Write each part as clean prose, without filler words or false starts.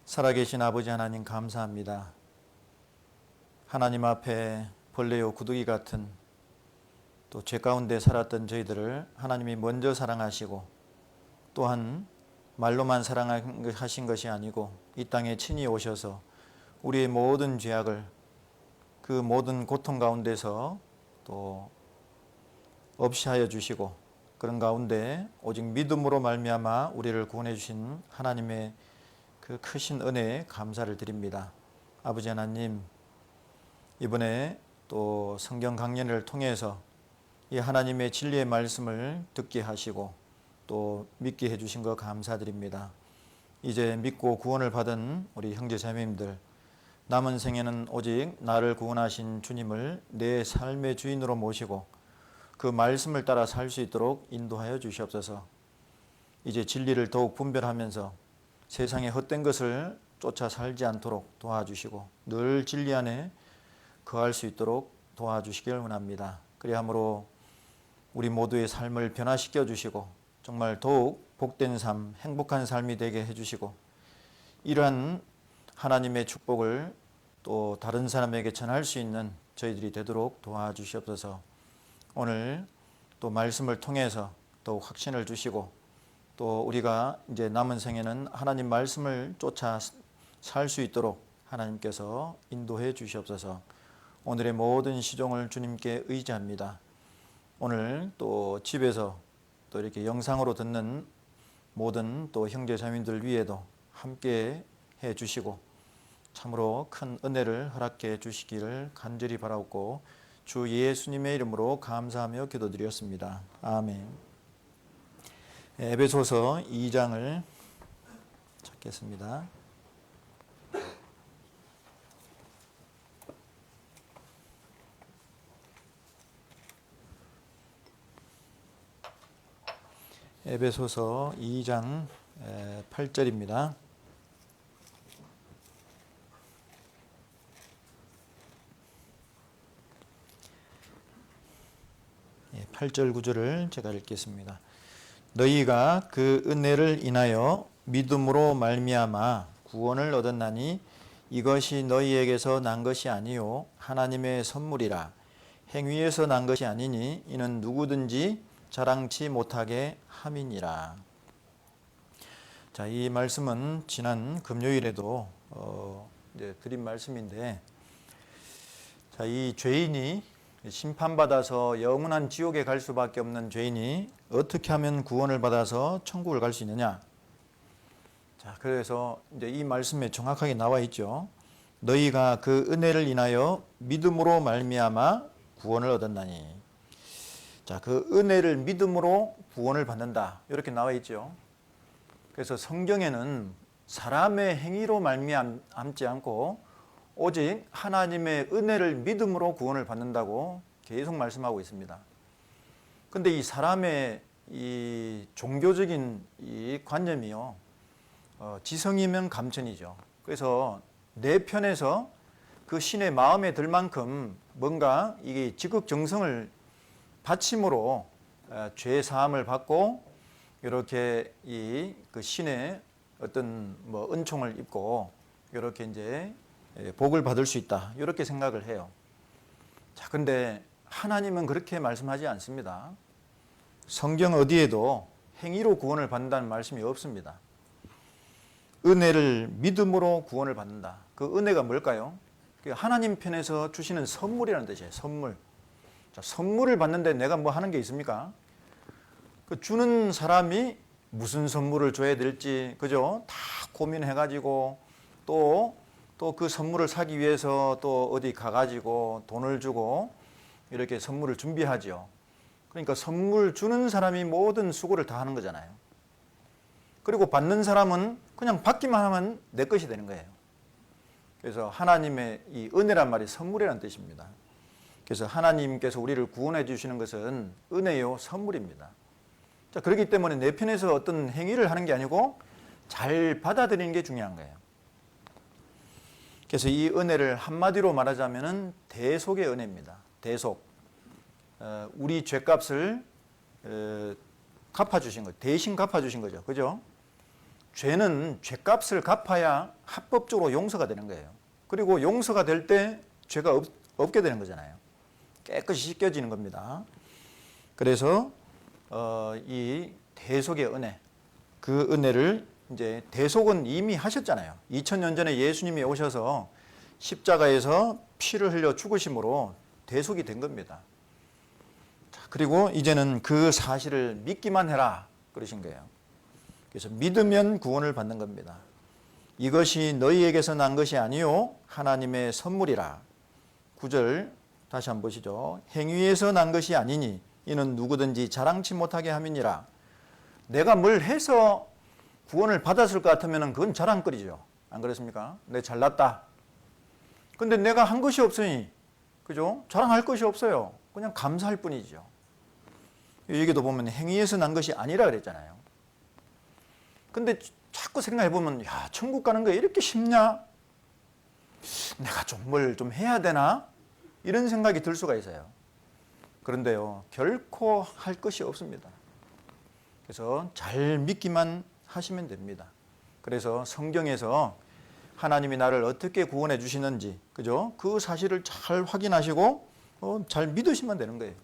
살아계신 아버지 하나님 감사합니다. 하나님 앞에 벌레요 구더기 같은 또 죄 가운데 살았던 저희들을 하나님이 먼저 사랑하시고 또한 말로만 사랑하신 것이 아니고 이 땅에 친히 오셔서 우리의 모든 죄악을 그 모든 고통 가운데서 또 없이 하여 주시고 그런 가운데 오직 믿음으로 말미암아 우리를 구원해 주신 하나님의 그 크신 은혜에 감사를 드립니다. 아버지 하나님, 이번에 또 성경 강연을 통해서 이 하나님의 진리의 말씀을 듣게 하시고 또 믿게 해주신 것 감사드립니다. 이제 믿고 구원을 받은 우리 형제 자매님들, 남은 생에는 오직 나를 구원하신 주님을 내 삶의 주인으로 모시고 그 말씀을 따라 살 수 있도록 인도하여 주시옵소서. 이제 진리를 더욱 분별하면서 세상의 헛된 것을 쫓아 살지 않도록 도와주시고 늘 진리 안에 거할 수 있도록 도와주시길 원합니다. 그리함으로 우리 모두의 삶을 변화시켜 주시고 정말 더욱 복된 삶, 행복한 삶이 되게 해주시고 이러한 하나님의 축복을 또 다른 사람에게 전할 수 있는 저희들이 되도록 도와주시옵소서. 오늘 또 말씀을 통해서 더욱 확신을 주시고 또 우리가 이제 남은 생에는 하나님 말씀을 쫓아 살 수 있도록 하나님께서 인도해 주시옵소서. 오늘의 모든 시종을 주님께 의지합니다. 오늘 또 집에서 또 이렇게 영상으로 듣는 모든 또 형제 자매들 위에도 함께 해 주시고 참으로 큰 은혜를 허락해 주시기를 간절히 바라옵고 주 예수님의 이름으로 감사하며 기도드렸습니다. 아멘. 에베소서 2장을 찾겠습니다. 에베소서 2장 8절입니다. 예, 8절 9절을 제가 읽겠습니다. 너희가 그 은혜를 인하여 믿음으로 말미암아 구원을 얻었나니 이것이 너희에게서 난 것이 아니요 하나님의 선물이라. 행위에서 난 것이 아니니 이는 누구든지 자랑치 못하게 함이니라. 자, 이 말씀은 지난 금요일에도 이제 드린 말씀인데, 자, 이 죄인이 심판받아서 영원한 지옥에 갈 수밖에 없는 죄인이 어떻게 하면 구원을 받아서 천국을 갈 수 있느냐? 자, 그래서 이제 이 말씀에 정확하게 나와 있죠. 너희가 그 은혜를 인하여 믿음으로 말미암아 구원을 얻었나니. 자, 그 은혜를 믿음으로 구원을 받는다. 이렇게 나와 있죠. 그래서 성경에는 사람의 행위로 말미암지 않고 오직 하나님의 은혜를 믿음으로 구원을 받는다고 계속 말씀하고 있습니다. 근데 이 사람의 이 종교적인 이 관념이요, 지성이면 감천이죠. 그래서 내 편에서 그 신의 마음에 들 만큼 뭔가 이게 지극정성을 바침으로 죄 사함을 받고 이렇게 이 그 신의 어떤 뭐 은총을 입고 이렇게 이제 복을 받을 수 있다, 이렇게 생각을 해요. 자, 근데 하나님은 그렇게 말씀하지 않습니다. 성경 어디에도 행위로 구원을 받는다는 말씀이 없습니다. 은혜를 믿음으로 구원을 받는다. 그 은혜가 뭘까요? 하나님 편에서 주시는 선물이라는 뜻이에요. 선물. 자, 선물을 받는데 내가 뭐 하는 게 있습니까? 그 주는 사람이 무슨 선물을 줘야 될지, 그죠? 다 고민해가지고 또 그 선물을 사기 위해서 또 어디 가가지고 돈을 주고 이렇게 선물을 준비하죠. 그러니까 선물 주는 사람이 모든 수고를 다 하는 거잖아요. 그리고 받는 사람은 그냥 받기만 하면 내 것이 되는 거예요. 그래서 하나님의 이 은혜란 말이 선물이라는 뜻입니다. 그래서 하나님께서 우리를 구원해 주시는 것은 은혜요, 선물입니다. 자, 그렇기 때문에 내 편에서 어떤 행위를 하는 게 아니고 잘 받아들이는 게 중요한 거예요. 그래서 이 은혜를 한마디로 말하자면은 대속의 은혜입니다. 대속. 우리 죄값을 갚아주신 거, 대신 갚아주신 거죠. 그죠? 죄는 죄값을 갚아야 합법적으로 용서가 되는 거예요. 그리고 용서가 될 때 죄가 없게 되는 거잖아요. 깨끗이 씻겨지는 겁니다. 그래서 이 대속의 은혜, 그 은혜를 이제 대속은 이미 하셨잖아요. 2000년 전에 예수님이 오셔서 십자가에서 피를 흘려 죽으심으로 대속이 된 겁니다. 그리고 이제는 그 사실을 믿기만 해라 그러신 거예요. 그래서 믿으면 구원을 받는 겁니다. 이것이 너희에게서 난 것이 아니요 하나님의 선물이라. 9절 다시 한번 보시죠. 행위에서 난 것이 아니니 이는 누구든지 자랑치 못하게 함이니라. 내가 뭘 해서 구원을 받았을 것 같으면 그건 자랑거리죠. 안 그렇습니까? 내가 잘났다. 근데 내가 한 것이 없으니, 그죠? 자랑할 것이 없어요. 그냥 감사할 뿐이죠. 여기도 보면 행위에서 난 것이 아니라 그랬잖아요. 근데 자꾸 생각해보면, 야, 천국 가는 거 이렇게 쉽냐? 내가 좀 뭘 좀 해야 되나? 이런 생각이 들 수가 있어요. 그런데요, 결코 할 것이 없습니다. 그래서 잘 믿기만 하시면 됩니다. 그래서 성경에서 하나님이 나를 어떻게 구원해 주시는지, 그죠? 그 사실을 잘 확인하시고 잘 믿으시면 되는 거예요.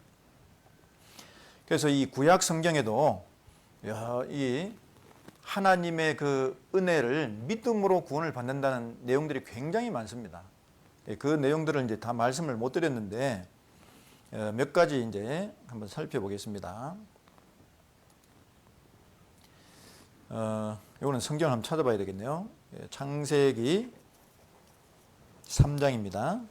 그래서 이 구약 성경에도 이 하나님의 그 은혜를 믿음으로 구원을 받는다는 내용들이 굉장히 많습니다. 그 내용들을 이제 다 말씀을 못 드렸는데 몇 가지 이제 한번 살펴보겠습니다. 이거는 성경 한번 찾아봐야 되겠네요. 창세기 3장입니다.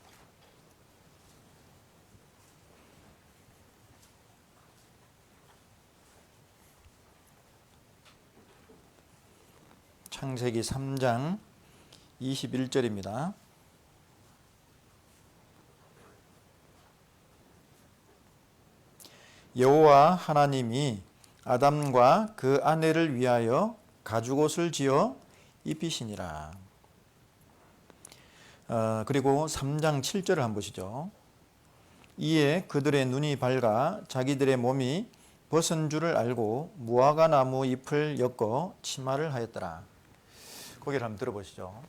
창세기 3장 21절입니다. 여호와 하나님이 아담과 그 아내를 위하여 가죽옷을 지어 입히시니라. 그리고 3장 7절을 한번 보시죠. 이에 그들의 눈이 밝아 자기들의 몸이 벗은 줄을 알고 무화과 나무 잎을 엮어 치마를 하였더라. 거기를 한번 들어보시죠.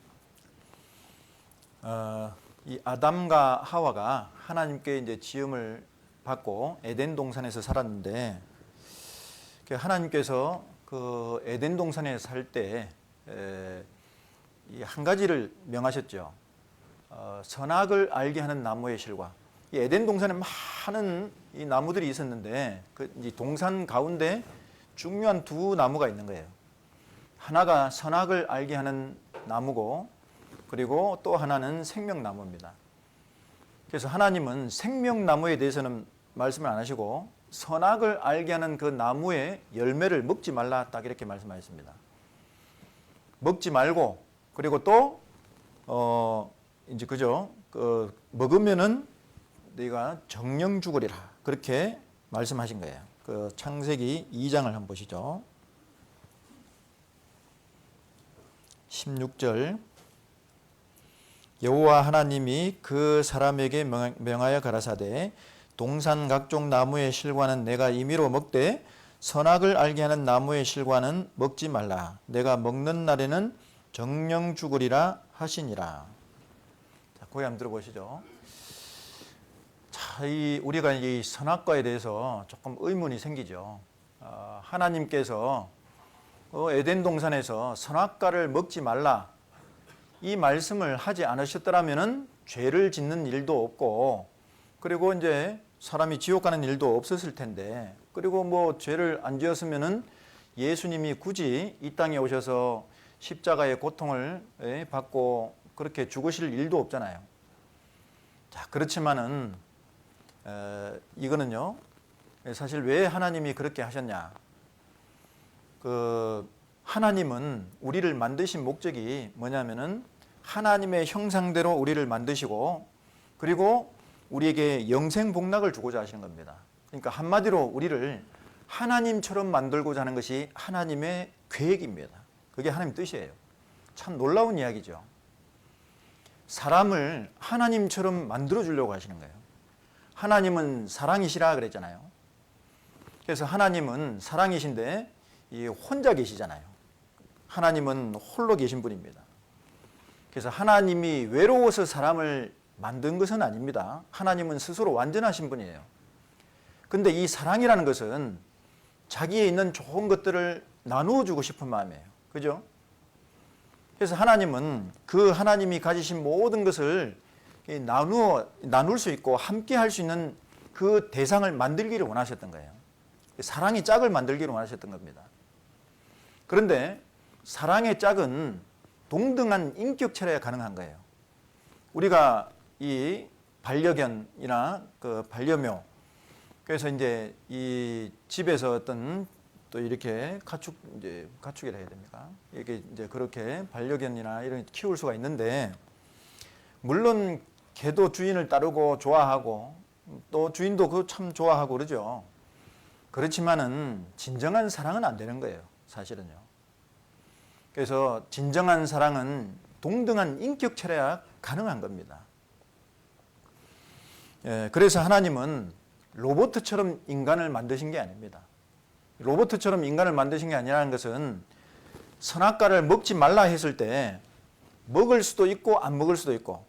이 아담과 하와가 하나님께 이제 지음을 받고 에덴 동산에서 살았는데 하나님께서 그 에덴 동산에 살 때 한 가지를 명하셨죠. 선악을 알게 하는 나무의 실과. 이 에덴 동산에 많은 이 나무들이 있었는데 그 이제 동산 가운데 중요한 두 나무가 있는 거예요. 하나가 선악을 알게 하는 나무고 그리고 또 하나는 생명나무입니다. 그래서 하나님은 생명나무에 대해서는 말씀을 안 하시고 선악을 알게 하는 그 나무의 열매를 먹지 말라 딱 이렇게 말씀하셨습니다. 먹지 말고 그리고 또 이제 그죠? 먹으면은 네가 정령 죽으리라 그렇게 말씀하신 거예요. 그 창세기 2장을 한번 보시죠. 16절 여호와 하나님이 그 사람에게 명하여 가라사대 동산 각종 나무의 실과는 내가 임의로 먹되 선악을 알게 하는 나무의 실과는 먹지 말라. 내가 먹는 날에는 정령 죽으리라 하시니라. 자, 거기 한번 들어보시죠. 자, 우리가 이 선악과에 대해서 조금 의문이 생기죠. 하나님께서 에덴 동산에서 선악과를 먹지 말라 이 말씀을 하지 않으셨더라면은 죄를 짓는 일도 없고 그리고 이제 사람이 지옥 가는 일도 없었을 텐데 그리고 뭐 죄를 안 지었으면은 예수님이 굳이 이 땅에 오셔서 십자가의 고통을 받고 그렇게 죽으실 일도 없잖아요. 자, 그렇지만은 이거는요. 사실 왜 하나님이 그렇게 하셨냐? 하나님은 우리를 만드신 목적이 뭐냐면은 하나님의 형상대로 우리를 만드시고 그리고 우리에게 영생 복락을 주고자 하시는 겁니다. 그러니까 한마디로 우리를 하나님처럼 만들고자 하는 것이 하나님의 계획입니다. 그게 하나님 뜻이에요. 참 놀라운 이야기죠. 사람을 하나님처럼 만들어 주려고 하시는 거예요. 하나님은 사랑이시라 그랬잖아요. 그래서 하나님은 사랑이신데 혼자 계시잖아요. 하나님은 홀로 계신 분입니다. 그래서 하나님이 외로워서 사람을 만든 것은 아닙니다. 하나님은 스스로 완전하신 분이에요. 근데 이 사랑이라는 것은 자기에 있는 좋은 것들을 나누어 주고 싶은 마음이에요. 그죠? 그래서 하나님은 그 하나님이 가지신 모든 것을 나눌 수 있고 함께 할 수 있는 그 대상을 만들기를 원하셨던 거예요. 사랑의 짝을 만들기를 원하셨던 겁니다. 그런데 사랑의 짝은 동등한 인격체라야 가능한 거예요. 우리가 이 반려견이나 그 반려묘, 그래서 이제 이 집에서 어떤 또 이렇게 가축이라 해야 됩니까? 이렇게 이제 그렇게 반려견이나 이런 키울 수가 있는데, 물론 개도 주인을 따르고 좋아하고 또 주인도 그거 참 좋아하고 그러죠. 그렇지만은 진정한 사랑은 안 되는 거예요, 사실은요. 그래서 진정한 사랑은 동등한 인격체라야 가능한 겁니다. 그래서 하나님은 로봇처럼 인간을 만드신 게 아닙니다. 로봇처럼 인간을 만드신 게 아니라는 것은 선악과를 먹지 말라 했을 때 먹을 수도 있고 안 먹을 수도 있고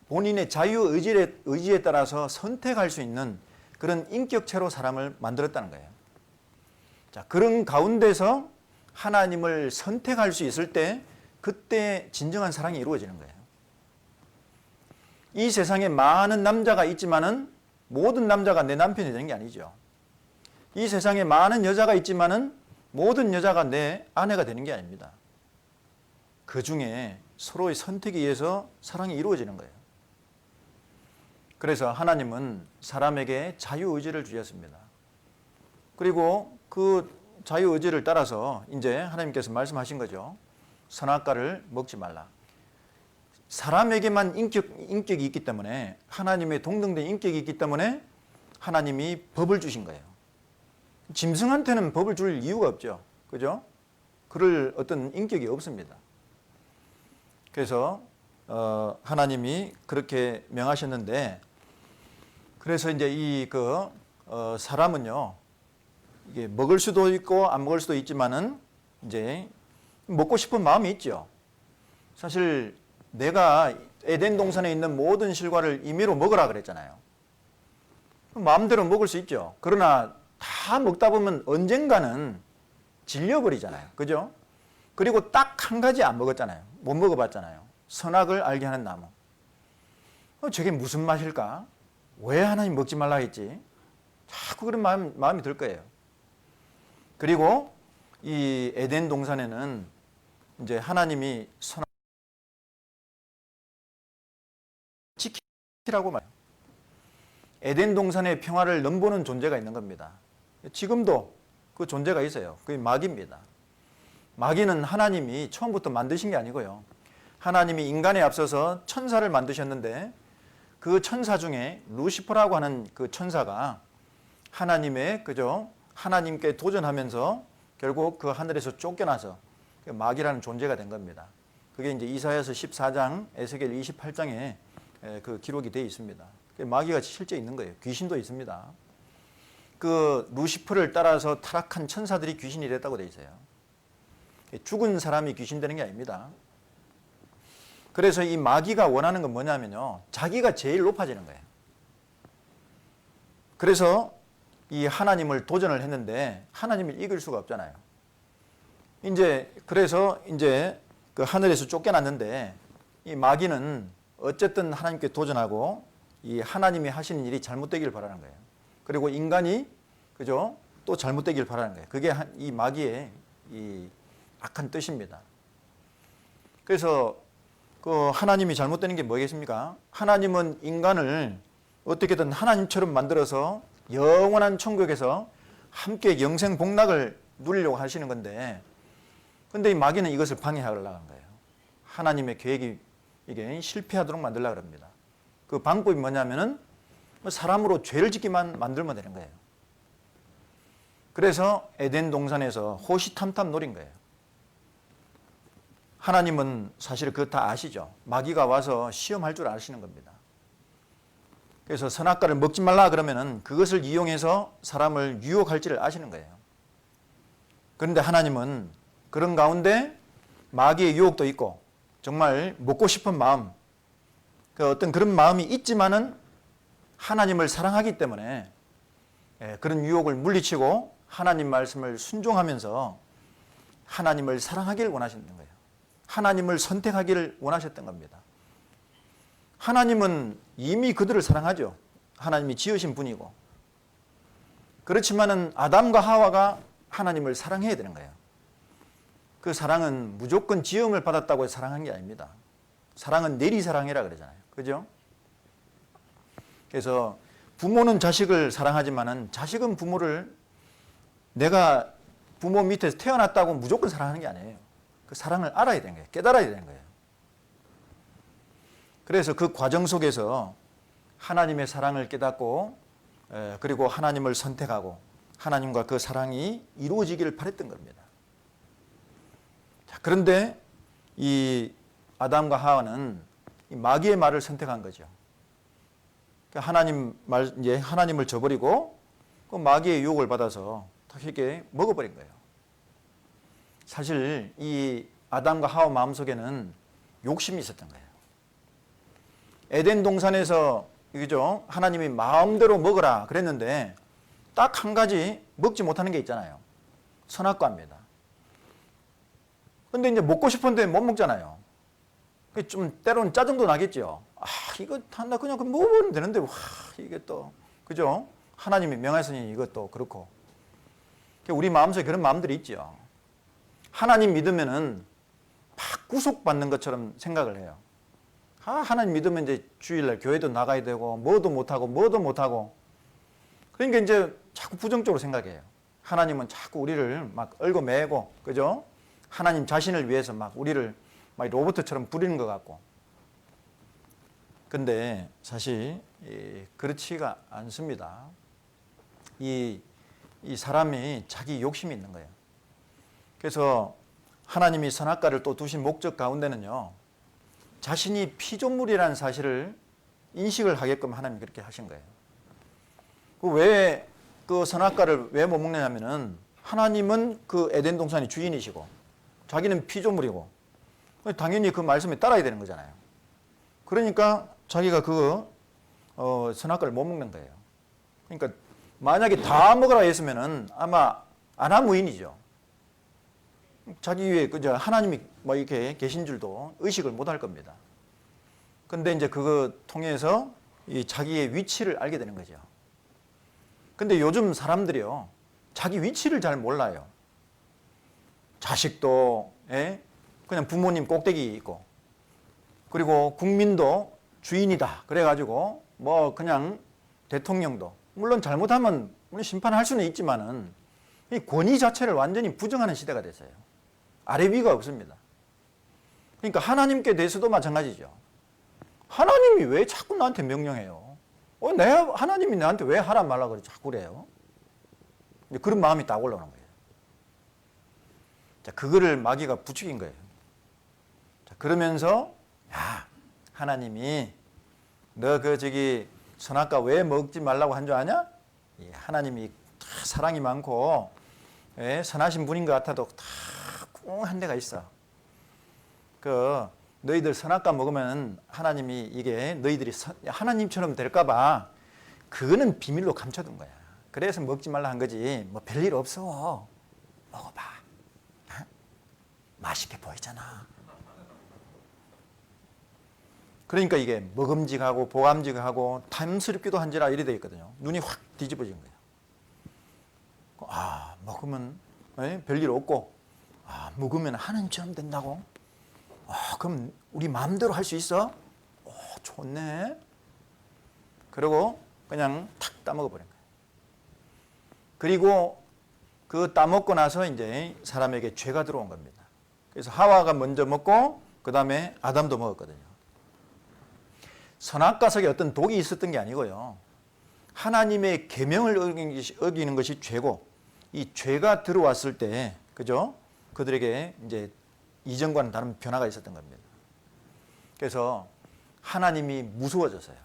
본인의 자유의지에 따라서 선택할 수 있는 그런 인격체로 사람을 만들었다는 거예요. 자, 그런 가운데서 하나님을 선택할 수 있을 때 그때 진정한 사랑이 이루어지는 거예요. 이 세상에 많은 남자가 있지만은 모든 남자가 내 남편이 되는 게 아니죠. 이 세상에 많은 여자가 있지만은 모든 여자가 내 아내가 되는 게 아닙니다. 그 중에 서로의 선택에 의해서 사랑이 이루어지는 거예요. 그래서 하나님은 사람에게 자유의지를 주셨습니다. 그리고 그 자유의지를 따라서 이제 하나님께서 말씀하신 거죠. 선악과를 먹지 말라. 사람에게만 인격이 있기 때문에, 하나님의 동등된 인격이 있기 때문에 하나님이 법을 주신 거예요. 짐승한테는 법을 줄 이유가 없죠. 그죠? 그럴 어떤 인격이 없습니다. 그래서 하나님이 그렇게 명하셨는데, 그래서 이제 사람은요, 이게 먹을 수도 있고 안 먹을 수도 있지만은 이제 먹고 싶은 마음이 있죠. 사실 내가 에덴 동산에 있는 모든 실과를 임의로 먹으라 그랬잖아요. 마음대로 먹을 수 있죠. 그러나 다 먹다 보면 언젠가는 질려버리잖아요. 그죠? 그리고 딱 한 가지 안 먹었잖아요. 못 먹어봤잖아요. 선악을 알게 하는 나무. 저게 무슨 맛일까? 왜 하나님 먹지 말라 했지? 자꾸 그런 마음이 들 거예요. 그리고 이 에덴 동산에는 이제 하나님이 선악 지키라고 말해요. 에덴 동산의 평화를 넘보는 존재가 있는 겁니다. 지금도 그 존재가 있어요. 그게 마귀입니다. 마귀는 하나님이 처음부터 만드신 게 아니고요. 하나님이 인간에 앞서서 천사를 만드셨는데 그 천사 중에 루시퍼라고 하는 그 천사가 하나님께 도전하면서 결국 그 하늘에서 쫓겨나서 마귀라는 존재가 된 겁니다. 그게 이제 이사야서 14장, 에스겔 28장에 그 기록이 되어 있습니다. 마귀가 실제 있는 거예요. 귀신도 있습니다. 그 루시퍼를 따라서 타락한 천사들이 귀신이 됐다고 되어 있어요. 죽은 사람이 귀신 되는 게 아닙니다. 그래서 이 마귀가 원하는 건 뭐냐면요, 자기가 제일 높아지는 거예요. 그래서 이 하나님을 도전을 했는데 하나님을 이길 수가 없잖아요. 그래서 그 하늘에서 쫓겨났는데 이 마귀는 어쨌든 하나님께 도전하고 이 하나님이 하시는 일이 잘못되길 바라는 거예요. 그리고 인간이 또 잘못되길 바라는 거예요. 그게 이 마귀의 이 악한 뜻입니다. 그래서 그 하나님이 잘못되는 게 뭐겠습니까? 하나님은 인간을 어떻게든 하나님처럼 만들어서 영원한 천국에서 함께 영생 복락을 누리려고 하시는 건데, 근데 이 마귀는 이것을 방해하려고 한 거예요. 하나님의 계획이 이게 실패하도록 만들려고 합니다. 그 방법이 뭐냐면은 사람으로 죄를 짓기만 만들면 되는 거예요. 그래서 에덴 동산에서 호시탐탐 노린 거예요. 하나님은 사실 그거 다 아시죠. 마귀가 와서 시험할 줄 아시는 겁니다. 그래서 선악과를 먹지 말라 그러면은 그것을 이용해서 사람을 유혹할지를 아시는 거예요. 그런데 하나님은 그런 가운데 마귀의 유혹도 있고 정말 먹고 싶은 마음, 그 어떤 그런 마음이 있지만은 하나님을 사랑하기 때문에 그런 유혹을 물리치고 하나님 말씀을 순종하면서 하나님을 사랑하기를 원하셨던 거예요. 하나님을 선택하기를 원하셨던 겁니다. 하나님은 이미 그들을 사랑하죠. 하나님이 지으신 분이고. 그렇지만은 아담과 하와가 하나님을 사랑해야 되는 거예요. 그 사랑은 무조건 지음을 받았다고 해서 사랑한 게 아닙니다. 사랑은 내리사랑이라 그러잖아요. 그죠? 그래서 부모는 자식을 사랑하지만은 자식은 부모를 내가 부모 밑에서 태어났다고 무조건 사랑하는 게 아니에요. 그 사랑을 알아야 되는 거예요. 깨달아야 되는 거예요. 그래서 그 과정 속에서 하나님의 사랑을 깨닫고 그리고 하나님을 선택하고 하나님과 그 사랑이 이루어지기를 바랬던 겁니다. 자, 그런데 이 아담과 하와는 이 마귀의 말을 선택한 거죠. 이제 하나님을 저버리고 그 마귀의 유혹을 받아서 쉽게 먹어버린 거예요. 사실 이 아담과 하와 마음속에는 욕심이 있었던 거예요. 에덴 동산에서 이거죠. 하나님이 마음대로 먹으라 그랬는데 딱 한 가지 먹지 못하는 게 있잖아요. 선악과입니다. 근데 이제 먹고 싶은데 못 먹잖아요. 좀 때로는 짜증도 나겠죠. 아, 이거 나 그냥 먹으면 되는데, 와, 이게 또, 그죠? 하나님이 명하시니 이것도 그렇고. 우리 마음속에 그런 마음들이 있죠. 하나님 믿으면은 막 구속받는 것처럼 생각을 해요. 아, 하나님 믿으면 이제 주일날 교회도 나가야 되고, 뭐도 못하고. 그러니까 이제 자꾸 부정적으로 생각해요. 하나님은 자꾸 우리를 막 얽어매고, 그죠? 하나님 자신을 위해서 막 우리를 막 로봇처럼 부리는 것 같고. 근데 사실 그렇지가 않습니다. 이 사람이 자기 욕심이 있는 거예요. 그래서 하나님이 선악과를 또 두신 목적 가운데는요, 자신이 피조물이라는 사실을 인식을 하게끔 하나님이 그렇게 하신 거예요. 왜 그 선악과를 왜 못 먹느냐면은 하나님은 그 에덴 동산의 주인이시고 자기는 피조물이고 당연히 그 말씀에 따라야 되는 거잖아요. 그러니까 자기가 그 선악과를 못 먹는 거예요. 그러니까 만약에 다 먹으라 했으면은 아마 아나무인이죠. 자기 위에 그저 하나님이 뭐 이렇게 계신 줄도 의식을 못 할 겁니다. 근데 이제 그거 통해서 이 자기의 위치를 알게 되는 거죠. 근데 요즘 사람들이요, 자기 위치를 잘 몰라요. 자식도 그냥 부모님 꼭대기 있고, 그리고 국민도 주인이다 그래가지고 뭐 그냥 대통령도 물론 잘못하면 심판할 수는 있지만은 이 권위 자체를 완전히 부정하는 시대가 됐어요. 아래 위가 없습니다. 그러니까 하나님께 대해서도 마찬가지죠. 하나님이 왜 자꾸 나한테 명령해요? 하나님이 나한테 왜 하라 말라 그래 자꾸 그래요? 그런 마음이 딱 올라오는 거예요. 자, 그거를 마귀가 부추긴 거예요. 자, 그러면서 야, 하나님이 너 선악과 왜 먹지 말라고 한 줄 아냐? 하나님이 다 사랑이 많고 선하신 분인 것 같아도 다 꽁한 데가 있어. 너희들 선악과 먹으면 하나님이 이게 너희들이 하나님처럼 될까 봐 그거는 비밀로 감춰둔 거야. 그래서 먹지 말라 한 거지. 뭐 별일 없어. 먹어봐. 맛있게 보이잖아. 그러니까 이게 먹음직하고 보감직하고 탐스럽기도 한지라 이래 돼 있거든요. 눈이 확 뒤집어진 거예요. 아, 먹으면 별일 없고, 아, 먹으면 하나님처럼 된다고? 아, 그럼 우리 마음대로 할 수 있어? 오, 좋네. 그리고 그냥 탁 따먹어 버린 거예요. 그리고 그 따먹고 나서 이제 사람에게 죄가 들어온 겁니다. 그래서 하와가 먼저 먹고 그 다음에 아담도 먹었거든요. 선악과 속에 어떤 독이 있었던 게 아니고요. 하나님의 계명을 어기는 것이 죄고, 이 죄가 들어왔을 때, 그죠? 그들에게 이제 이전과는 다른 변화가 있었던 겁니다. 그래서 하나님이 무서워졌어요.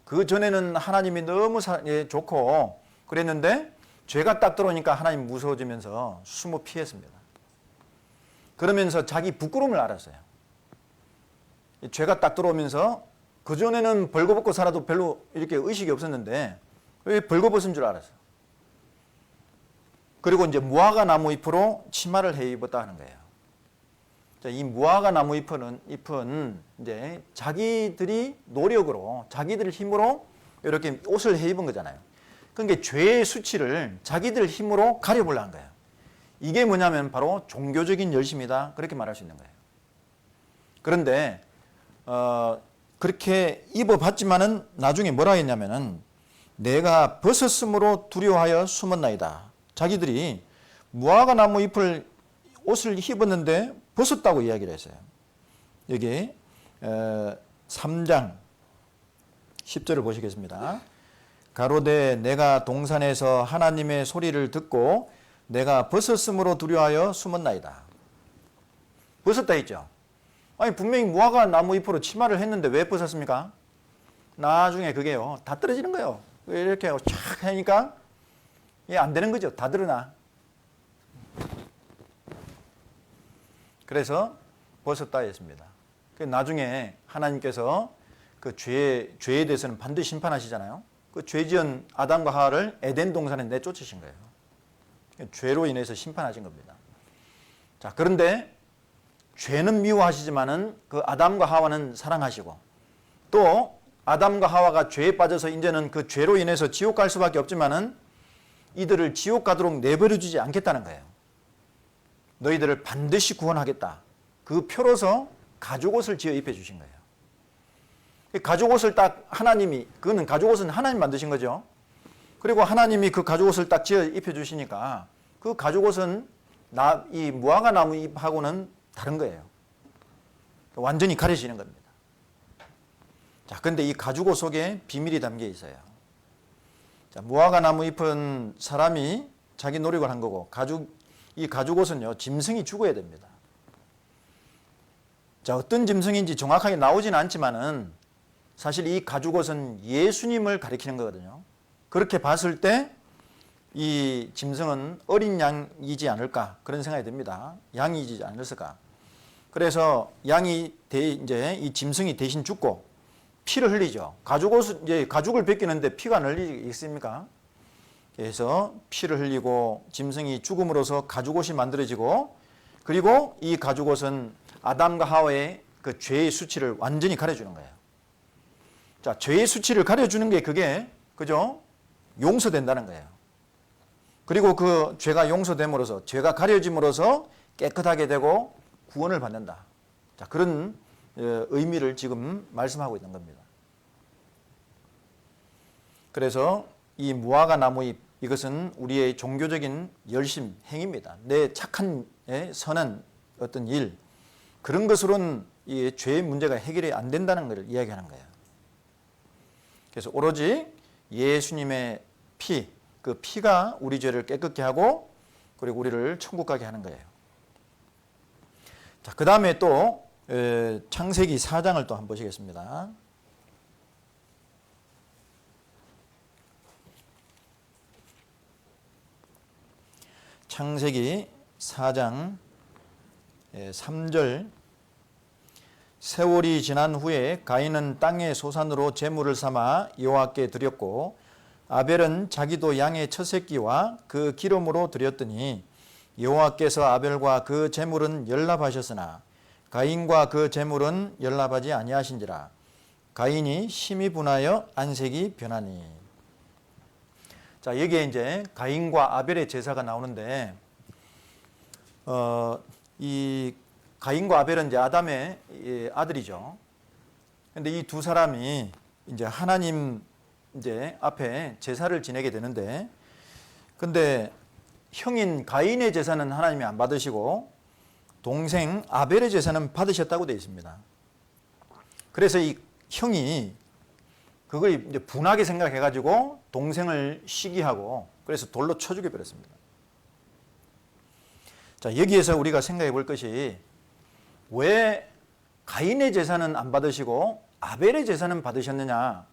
그 전에는 하나님이 너무 좋고 그랬는데 죄가 딱 들어오니까 하나님 무서워지면서 숨어 피했습니다. 그러면서 자기 부끄러움을 알았어요. 죄가 딱 들어오면서 그전에는 벌거벗고 살아도 별로 이렇게 의식이 없었는데 왜 벌거벗은 줄 알았어요. 그리고 이제 무화과 나무 잎으로 치마를 해 입었다 하는 거예요. 자, 이 무화과 나무 잎은 이제 자기들이 노력으로, 자기들 힘으로 이렇게 옷을 해 입은 거잖아요. 그러니까 죄의 수치를 자기들 힘으로 가려보려는 거예요. 이게 뭐냐면 바로 종교적인 열심이다. 그렇게 말할 수 있는 거예요. 그런데 그렇게 입어봤지만은 나중에 뭐라 했냐면은 내가 벗었으므로 두려워하여 숨었나이다. 자기들이 무화과 나무 잎을 옷을 입었는데 벗었다고 이야기를 했어요. 여기 3장 10절을 보시겠습니다. 가로되 내가 동산에서 하나님의 소리를 듣고 내가 벗었으므로 두려워하여 숨었나이다. 벗었다 했죠. 아니 분명히 무화과 나무 잎으로 치마를 했는데 왜 벗었습니까? 나중에 그게요 다 떨어지는 거예요. 왜 이렇게 촥 하니까 이게 안 되는 거죠. 다 드러나. 그래서 벗었다 했습니다. 나중에 하나님께서 그 죄에 대해서는 반드시 심판하시잖아요. 그 죄지은 아담과 하와를 에덴 동산에 내쫓으신 거예요. 죄로 인해서 심판하신 겁니다. 자, 그런데 죄는 미워하시지만은 그 아담과 하와는 사랑하시고 또 아담과 하와가 죄에 빠져서 이제는 그 죄로 인해서 지옥 갈 수밖에 없지만은 이들을 지옥 가도록 내버려 주지 않겠다는 거예요. 너희들을 반드시 구원하겠다. 그 표로서 가죽옷을 지어 입혀 주신 거예요. 가죽옷을 딱 하나님이, 그거는 가죽옷은 하나님 만드신 거죠. 그리고 하나님이 그 가죽옷을 딱 지어 입혀 주시니까 그 가죽옷은 이 무화과 나무 잎하고는 다른 거예요. 완전히 가려지는 겁니다. 자, 근데 이 가죽옷 속에 비밀이 담겨 있어요. 자, 무화과 나무 잎은 사람이 자기 노력을 한 거고 이 가죽옷은요 짐승이 죽어야 됩니다. 자, 어떤 짐승인지 정확하게 나오지는 않지만은 사실 이 가죽옷은 예수님을 가리키는 거거든요. 그렇게 봤을 때 이 짐승은 어린 양이지 않을까 그런 생각이 듭니다. 양이지 않을까. 그래서 양이 이제 이 짐승이 대신 죽고 피를 흘리죠. 이제 가죽을 벗기는데 피가 안 흘리겠습니까? 그래서 피를 흘리고 짐승이 죽음으로써 가죽옷이 만들어지고 그리고 이 가죽옷은 아담과 하와의 그 죄의 수치를 완전히 가려주는 거예요. 자, 죄의 수치를 가려주는 게 그게 그죠? 용서된다는 거예요. 그리고 그 죄가 용서됨으로써 죄가 가려짐으로써 깨끗하게 되고 구원을 받는다. 자, 그런 의미를 지금 말씀하고 있는 겁니다. 그래서 이 무화과 나무잎 이것은 우리의 종교적인 열심, 행위입니다. 내 착한 선한 어떤 일 그런 것으로는 이 죄의 문제가 해결이 안 된다는 것을 이야기하는 거예요. 그래서 오로지 예수님의 피, 그 피가 우리 죄를 깨끗게 하고 그리고 우리를 천국 가게 하는 거예요. 자, 그 다음에 또 창세기 4장을 또 한번 보시겠습니다. 창세기 4장 3절 세월이 지난 후에 가인은 땅의 소산으로 제물을 삼아 여호와께 드렸고 아벨은 자기도 양의 첫 새끼와 그 기름으로 드렸더니 여호와께서 아벨과 그 제물은 연납하셨으나 가인과 그 제물은 연납하지 아니하신지라. 가인이 심히 분하여 안색이 변하니. 자, 여기에 이제 가인과 아벨의 제사가 나오는데 이 가인과 아벨은 이제 아담의 아들이죠. 근데 이 두 사람이 이제 하나님 이제 앞에 제사를 지내게 되는데 근데 형인 가인의 제사는 하나님이 안 받으시고 동생 아벨의 제사는 받으셨다고 되어 있습니다. 그래서 이 형이 그걸 이제 분하게 생각해 가지고 동생을 시기하고 그래서 돌로 쳐 죽여 버렸습니다. 자, 여기에서 우리가 생각해 볼 것이 왜 가인의 제사는 안 받으시고 아벨의 제사는 받으셨느냐?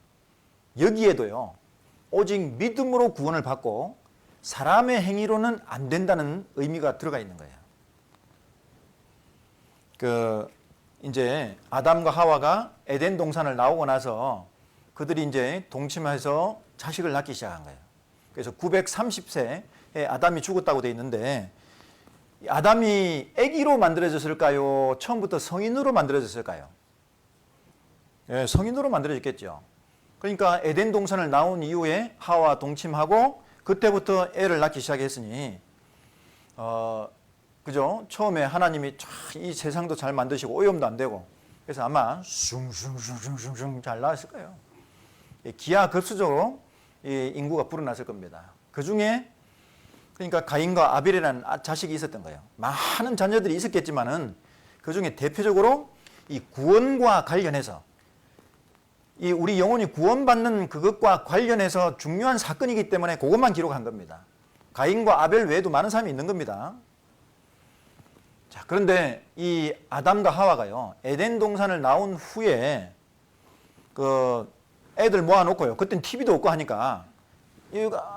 여기에도요. 오직 믿음으로 구원을 받고 사람의 행위로는 안 된다는 의미가 들어가 있는 거예요. 이제 아담과 하와가 에덴 동산을 나오고 나서 그들이 이제 동침해서 자식을 낳기 시작한 거예요. 그래서 930세에 아담이 죽었다고 돼 있는데, 아담이 아기로 만들어졌을까요? 처음부터 성인으로 만들어졌을까요? 예, 성인으로 만들어졌겠죠. 그러니까 에덴 동산을 나온 이후에 하와 동침하고 그때부터 애를 낳기 시작했으니, 그죠? 처음에 하나님이 이 세상도 잘 만드시고 오염도 안 되고, 그래서 아마 슝슝슝슝슝 잘 나왔을 거예요. 기하급수적으로 이 인구가 불어났을 겁니다. 그 중에 그러니까 가인과 아벨이라는 자식이 있었던 거예요. 많은 자녀들이 있었겠지만은 그 중에 대표적으로 이 구원과 관련해서, 이 우리 영혼이 구원받는 그것과 관련해서 중요한 사건이기 때문에 그것만 기록한 겁니다. 가인과 아벨 외에도 많은 사람이 있는 겁니다. 자, 그런데 이 아담과 하와가요, 에덴 동산을 나온 후에 그 애들 모아놓고요. 그땐 TV도 없고 하니까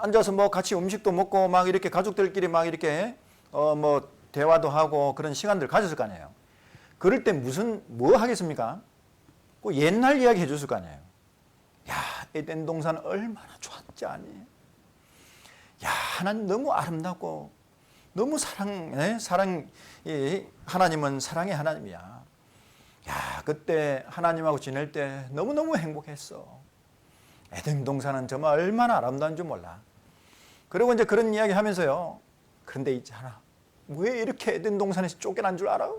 앉아서 뭐 같이 음식도 먹고 막 이렇게 가족들끼리 막 이렇게 뭐 대화도 하고 그런 시간들 가졌을 거 아니에요. 그럴 때 뭐 하겠습니까? 그 옛날 이야기 해줬을 거 아니에요. 야, 에덴 동산 얼마나 좋았지 않니? 야, 하나님 너무 아름답고 너무 하나님은 사랑의 하나님이야. 야, 그때 하나님하고 지낼 때 너무너무 행복했어. 에덴 동산은 정말 얼마나 아름다운 줄 몰라. 그리고 이제 그런 이야기 하면서요. 그런데 있잖아. 왜 이렇게 에덴 동산에서 쫓겨난 줄 알아?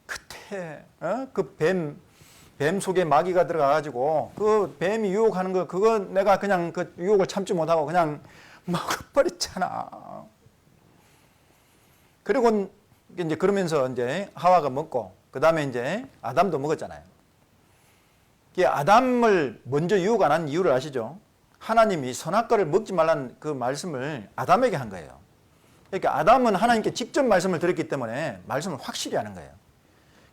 그때 그 뱀 속에 마귀가 들어가가지고 그 뱀이 유혹하는 거, 그거 내가 그냥 그 유혹을 참지 못하고 그냥 먹어버렸잖아. 그리고 이제 그러면서 이제 하와가 먹고 그 다음에 이제 아담도 먹었잖아요. 아담을 먼저 유혹 안 한 이유를 아시죠? 하나님이 선악과를 먹지 말라는 그 말씀을 아담에게 한 거예요. 그러니까 아담은 하나님께 직접 말씀을 들었기 때문에 말씀을 확실히 하는 거예요.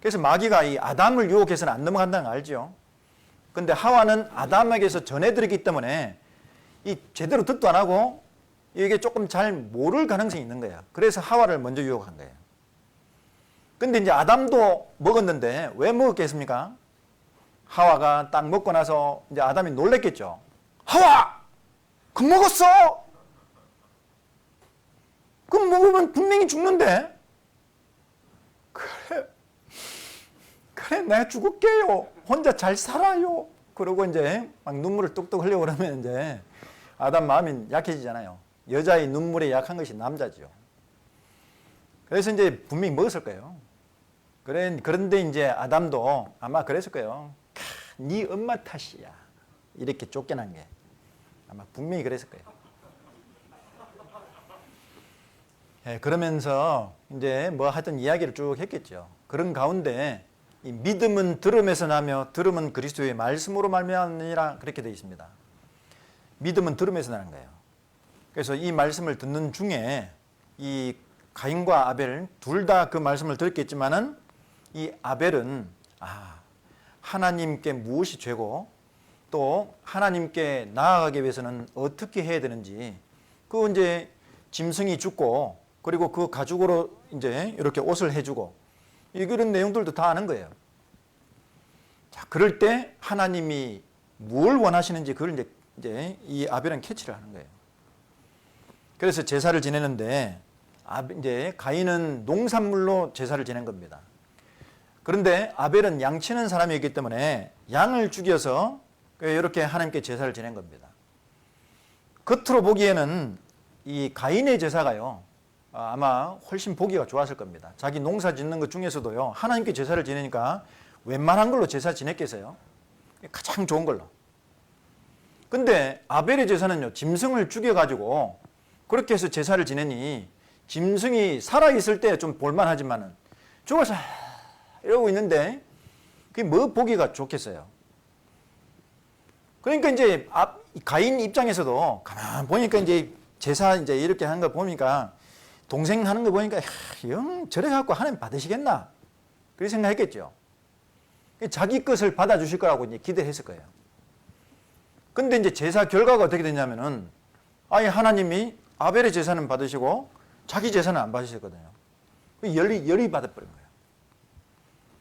그래서 마귀가 이 아담을 유혹해서는 안 넘어간다는 거 알죠? 근데 하와는 아담에게서 전해 들었기 때문에 이 제대로 듣도 안 하고 이게 조금 잘 모를 가능성이 있는 거예요. 그래서 하와를 먼저 유혹한 거예요. 근데 이제 아담도 먹었는데 왜 먹었겠습니까? 하와가 딱 먹고 나서 이제 아담이 놀랬겠죠. 하와! 그 먹었어! 그 먹으면 분명히 죽는데? 그래, 내가 죽을게요. 혼자 잘 살아요. 그러고 이제 막 눈물을 뚝뚝 흘려 그러면 이제 아담 마음이 약해지잖아요. 여자의 눈물에 약한 것이 남자죠. 그래서 이제 분명히 먹었을 거예요. 그런데 이제 아담도 아마 그랬을 거예요. 네 엄마 탓이야. 이렇게 쫓겨난 게. 아마 분명히 그랬을 거예요. 예, 그러면서 이제 뭐 하여튼 이야기를 쭉 했겠죠. 그런 가운데 이 믿음은 들음에서 나며 들음은 그리스도의 말씀으로 말미암으니라 그렇게 되어 있습니다. 믿음은 들음에서 나는 거예요. 그래서 이 말씀을 듣는 중에 이 가인과 아벨 둘 다 그 말씀을 들었겠지만은 이 아벨은 하나님께 무엇이 죄고 또 하나님께 나아가기 위해서는 어떻게 해야 되는지, 그 이제 짐승이 죽고 그리고 그 가죽으로 이제 이렇게 옷을 해주고 이런 내용들도 다 아는 거예요. 자, 그럴 때 하나님이 뭘 원하시는지 그걸 이제 이 아벨은 캐치를 하는 거예요. 그래서 제사를 지내는데 이제 가인은 농산물로 제사를 지낸 겁니다. 그런데 아벨은 양치는 사람이었기 때문에 양을 죽여서 이렇게 하나님께 제사를 지낸 겁니다. 겉으로 보기에는 이 가인의 제사가요, 아마 훨씬 보기가 좋았을 겁니다. 자기 농사 짓는 것 중에서도요, 하나님께 제사를 지내니까 웬만한 걸로 제사 지냈겠어요? 가장 좋은 걸로. 근데 아벨의 제사는요, 짐승을 죽여가지고 그렇게 해서 제사를 지내니 짐승이 살아있을 때 좀 볼만하지만은 죽어서 이러고 있는데 그게 뭐 보기가 좋겠어요. 그러니까 이제 가인 입장에서도 가만 보니까 이제 제사 이제 이렇게 하는 거 보니까 동생 하는 거 보니까 영 저래 갖고 하나님 받으시겠나? 그렇게 생각했겠죠. 자기 것을 받아주실 거라고 이제 기대했을 거예요. 근데 이제 제사 결과가 어떻게 됐냐면은 아예 하나님이 아벨의 제사는 받으시고 자기 제사는 안 받으셨거든요. 열이 받아버린 거예요.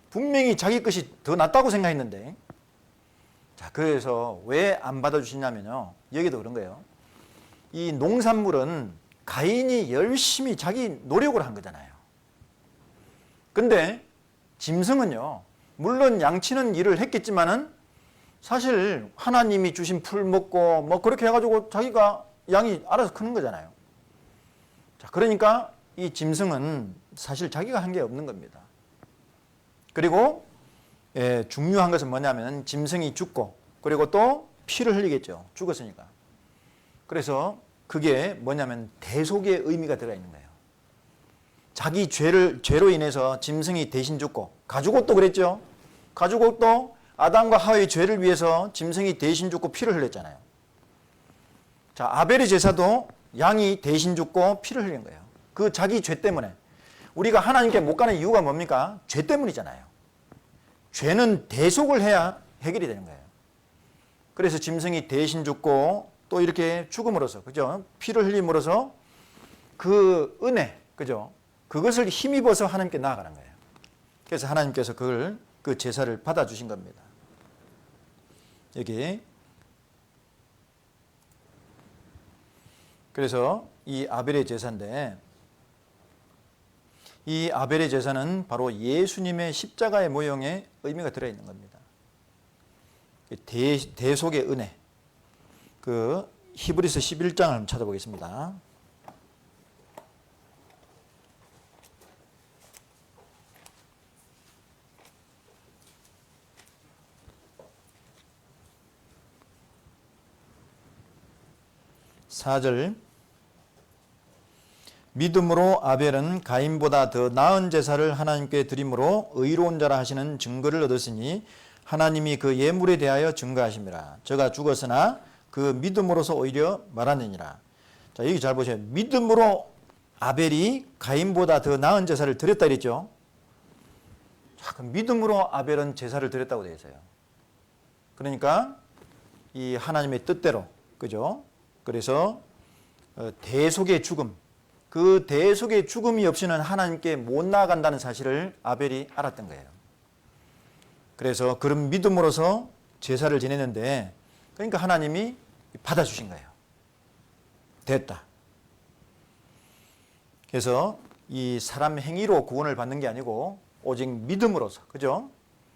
분명히 자기 것이 더 낫다고 생각했는데, 자, 그래서 왜 안 받아주시냐면요, 여기도 그런 거예요. 이 농산물은 가인이 열심히 자기 노력을 한 거잖아요. 근데 짐승은요, 물론 양치는 일을 했겠지만은 사실 하나님이 주신 풀 먹고 뭐 그렇게 해가지고 자기가 양이 알아서 크는 거잖아요. 자, 그러니까 이 짐승은 사실 자기가 한 게 없는 겁니다. 그리고 중요한 것은 뭐냐면 짐승이 죽고 그리고 또 피를 흘리겠죠. 죽었으니까. 그래서 그게 뭐냐면 대속의 의미가 들어가 있는 거예요. 자기 죄로 인해서 짐승이 대신 죽고, 가죽옷도 그랬죠. 가죽옷도 아담과 하와의 죄를 위해서 짐승이 대신 죽고 피를 흘렸잖아요. 자, 아벨의 제사도 양이 대신 죽고 피를 흘린 거예요. 그 자기 죄 때문에. 우리가 하나님께 못 가는 이유가 뭡니까? 죄 때문이잖아요. 죄는 대속을 해야 해결이 되는 거예요. 그래서 짐승이 대신 죽고 또 이렇게 죽음으로써, 그죠? 피를 흘림으로써 그 은혜, 그죠? 그것을 힘입어서 하나님께 나아가는 거예요. 그래서 하나님께서 그 제사를 받아주신 겁니다. 여기. 그래서 이 아벨의 제사인데, 이 아벨의 제사는 바로 예수님의 십자가의 모형에 의미가 들어있는 겁니다. 대속의 은혜. 그 히브리서 11장을 한번 찾아보겠습니다. (4절) 믿음으로 아벨은 가인보다 더 나은 제사를 하나님께 드림으로 의로운 자라 하시는 증거를 얻었으니 하나님이 그 예물에 대하여 증거하심이라. 저가 죽었으나 그 믿음으로서 오히려 말하느니라. 자, 여기 잘 보세요. 믿음으로 아벨이 가인보다 더 나은 제사를 드렸다 그랬죠. 자, 그 믿음으로 아벨은 제사를 드렸다고 되어 있어요. 그러니까 이 하나님의 뜻대로, 그죠? 그래서 대속의 죽음, 그 대속의 죽음이 없이는 하나님께 못 나아간다는 사실을 아벨이 알았던 거예요. 그래서 그런 믿음으로서 제사를 지냈는데, 그러니까 하나님이 받아주신 거예요. 됐다. 그래서 이 사람 행위로 구원을 받는 게 아니고 오직 믿음으로서, 그죠?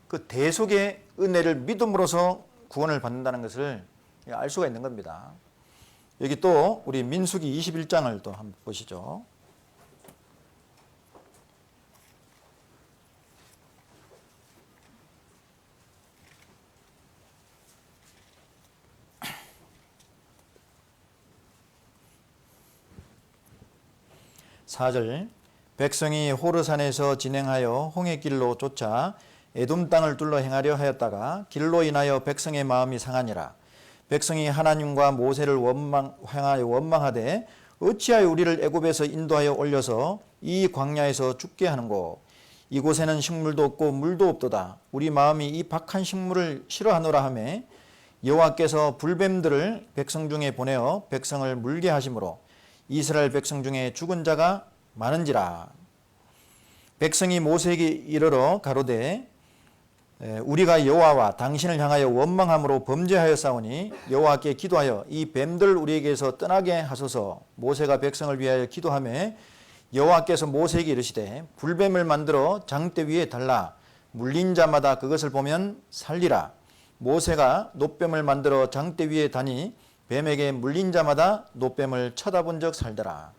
그 대속의 은혜를 믿음으로서 구원을 받는다는 것을 알 수가 있는 겁니다. 여기 또 우리 민수기 21장을 또 한번 보시죠. (4절) 백성이 호르산에서 진행하여 홍해길로 쫓아 에돔 땅을 둘러 행하려 하였다가 길로 인하여 백성의 마음이 상하니라. 백성이 하나님과 모세를 향하여 원망하되 어찌하여 우리를 애굽에서 인도하여 올려서 이 광야에서 죽게 하는고. 이곳에는 식물도 없고 물도 없도다. 우리 마음이 이 박한 식물을 싫어하노라 하매 여호와께서 불뱀들을 백성 중에 보내어 백성을 물게 하심으로 이스라엘 백성 중에 죽은 자가 많은지라. 백성이 모세에게 이르러 가로되 우리가 여호와와 당신을 향하여 원망함으로 범죄하였사오니 여호와께 기도하여 이 뱀들 우리에게서 떠나게 하소서. 모세가 백성을 위하여 기도하매 여호와께서 모세에게 이르시되 불뱀을 만들어 장대 위에 달라 물린 자마다 그것을 보면 살리라. 모세가 놋뱀을 만들어 장대 위에 다니 뱀에게 물린 자마다 놋뱀을 쳐다본 적 살더라.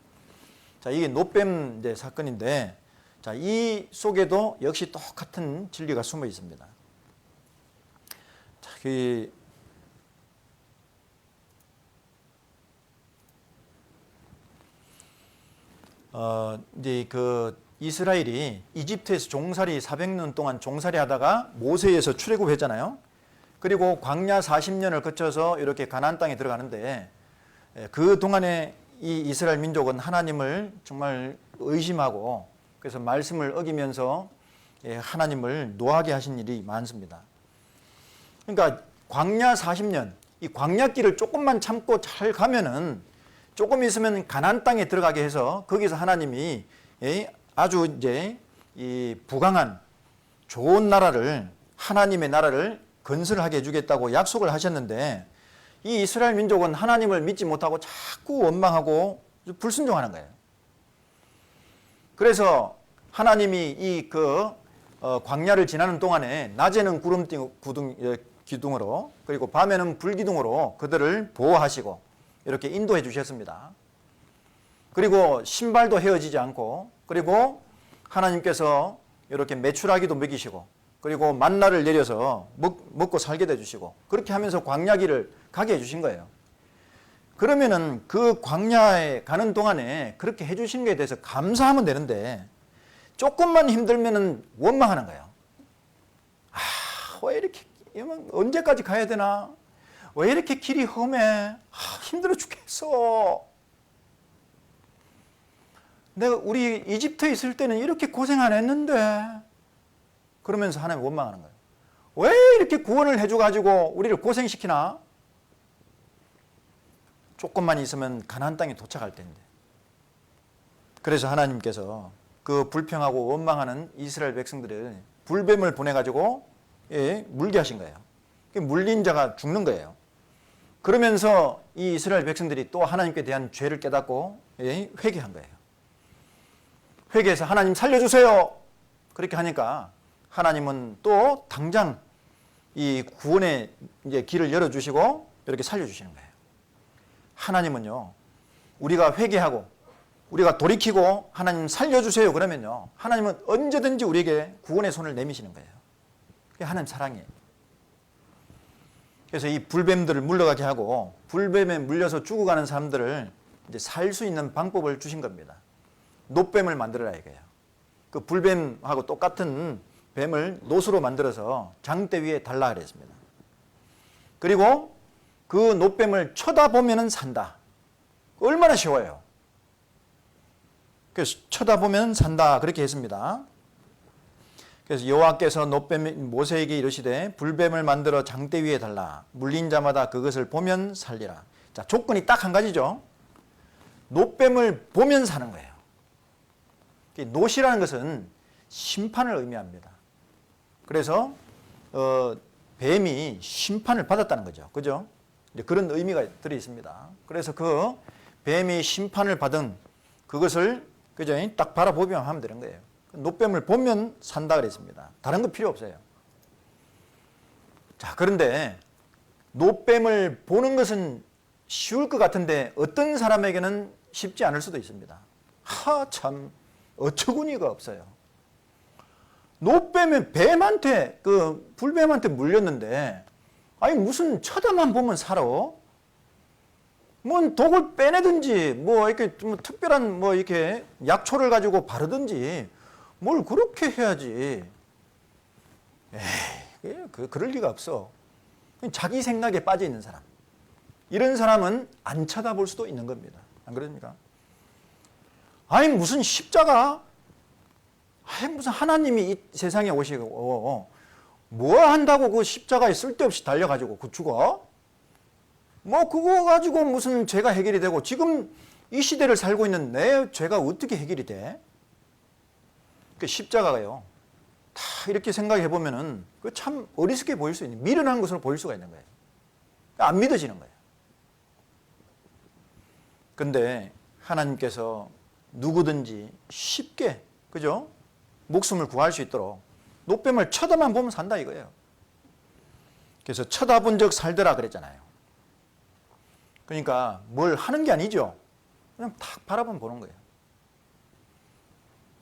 자, 이게 놋뱀 사건인데, 자, 이 속에도 역시 똑같은 진리가 숨어 있습니다. 자, 이제 이스라엘이 이집트에서 종살이 400년 동안 종살이 하다가 모세에서 출애굽했잖아요. 그리고 광야 40년을 거쳐서 이렇게 가나안 땅에 들어가는데, 그 동안에 이 이스라엘 민족은 하나님을 정말 의심하고 그래서 말씀을 어기면서 하나님을 노하게 하신 일이 많습니다. 그러니까 광야 40년, 이 광야길을 조금만 참고 잘 가면은 조금 있으면 가나안 땅에 들어가게 해서 거기서 하나님이 아주 이제 이 부강한 좋은 나라를, 하나님의 나라를 건설하게 해주겠다고 약속을 하셨는데 이 이스라엘 민족은 하나님을 믿지 못하고 자꾸 원망하고 불순종하는 거예요. 그래서 하나님이 이 광야를 지나는 동안에 낮에는 구름 기둥으로 그리고 밤에는 불기둥으로 그들을 보호하시고 이렇게 인도해 주셨습니다. 그리고 신발도 헤어지지 않고, 그리고 하나님께서 이렇게 메추라기도 먹이시고, 그리고 만나를 내려서 먹고 살게 해주시고, 그렇게 하면서 광야길을 가게 해주신 거예요. 그러면은 그 광야에 가는 동안에 그렇게 해주신 것에 대해서 감사하면 되는데 조금만 힘들면은 원망하는 거예요. 왜 이렇게, 언제까지 가야 되나? 왜 이렇게 길이 험해? 힘들어 죽겠어. 내가 우리 이집트에 있을 때는 이렇게 고생 안 했는데, 그러면서 하나님 원망하는 거예요. 왜 이렇게 구원을 해줘가지고 우리를 고생시키나? 조금만 있으면 가나안 땅에 도착할 텐데. 그래서 하나님께서 그 불평하고 원망하는 이스라엘 백성들을 불뱀을 보내가지고 물게 하신 거예요. 물린 자가 죽는 거예요. 그러면서 이 이스라엘 백성들이 또 하나님께 대한 죄를 깨닫고 회개한 거예요. 회개해서 하나님 살려주세요. 그렇게 하니까 하나님은 또 당장 이 구원의 이제 길을 열어주시고 이렇게 살려주시는 거예요. 하나님은요, 우리가 회개하고 우리가 돌이키고 하나님 살려주세요 그러면요, 하나님은 언제든지 우리에게 구원의 손을 내미시는 거예요. 그게 하나님 사랑이에요. 그래서 이 불뱀들을 물러가게 하고 불뱀에 물려서 죽어가는 사람들을 이제 살 수 있는 방법을 주신 겁니다. 놋뱀을 만들어라 이거예요. 그 불뱀하고 똑같은 뱀을 놋으로 만들어서 장대 위에 달라 그랬습니다. 그리고 그 놋뱀을 쳐다보면은 산다. 얼마나 쉬워요. 그래서 쳐다보면 산다 그렇게 했습니다. 그래서 여호와께서 놋뱀 모세에게 이르시되 불뱀을 만들어 장대 위에 달라 물린 자마다 그것을 보면 살리라. 자, 조건이 딱 한 가지죠. 놋뱀을 보면 사는 거예요. 놋이라는 것은 심판을 의미합니다. 그래서 뱀이 심판을 받았다는 거죠. 그죠? 그런 의미가 들어 있습니다. 그래서 그 뱀이 심판을 받은 그것을 그죠? 딱 바라보면 하면 되는 거예요. 놋뱀을 보면 산다 그랬습니다. 다른 거 필요 없어요. 자, 그런데 놋뱀을 보는 것은 쉬울 것 같은데 어떤 사람에게는 쉽지 않을 수도 있습니다. 참 어처구니가 없어요. 놋뱀이 뱀한테 불뱀한테 물렸는데 아니 무슨 쳐다만 보면 살아? 뭐 독을 빼내든지 뭐 이렇게 좀 특별한 뭐 이렇게 약초를 가지고 바르든지 뭘 그렇게 해야지. 그럴 리가 없어. 자기 생각에 빠져 있는 사람. 이런 사람은 안 쳐다볼 수도 있는 겁니다. 안 그렇습니까? 아니 무슨 십자가? 아니 무슨 하나님이 이 세상에 오시고 뭐 한다고 그 십자가에 쓸데없이 달려가지고 그 죽어? 뭐 그거 가지고 무슨 죄가 해결이 되고 지금 이 시대를 살고 있는 내 죄가 어떻게 해결이 돼? 그 십자가가요. 다 이렇게 생각해 보면은 그 참 어리석게 보일 수 있는 미련한 것으로 보일 수가 있는 거예요. 안 믿어지는 거예요. 근데 하나님께서 누구든지 쉽게 그죠? 목숨을 구할 수 있도록 놋뱀을 쳐다만 보면 산다 이거예요. 그래서 쳐다본 적 살더라 그랬잖아요. 그러니까 뭘 하는 게 아니죠. 그냥 탁 바라보면 보는 거예요.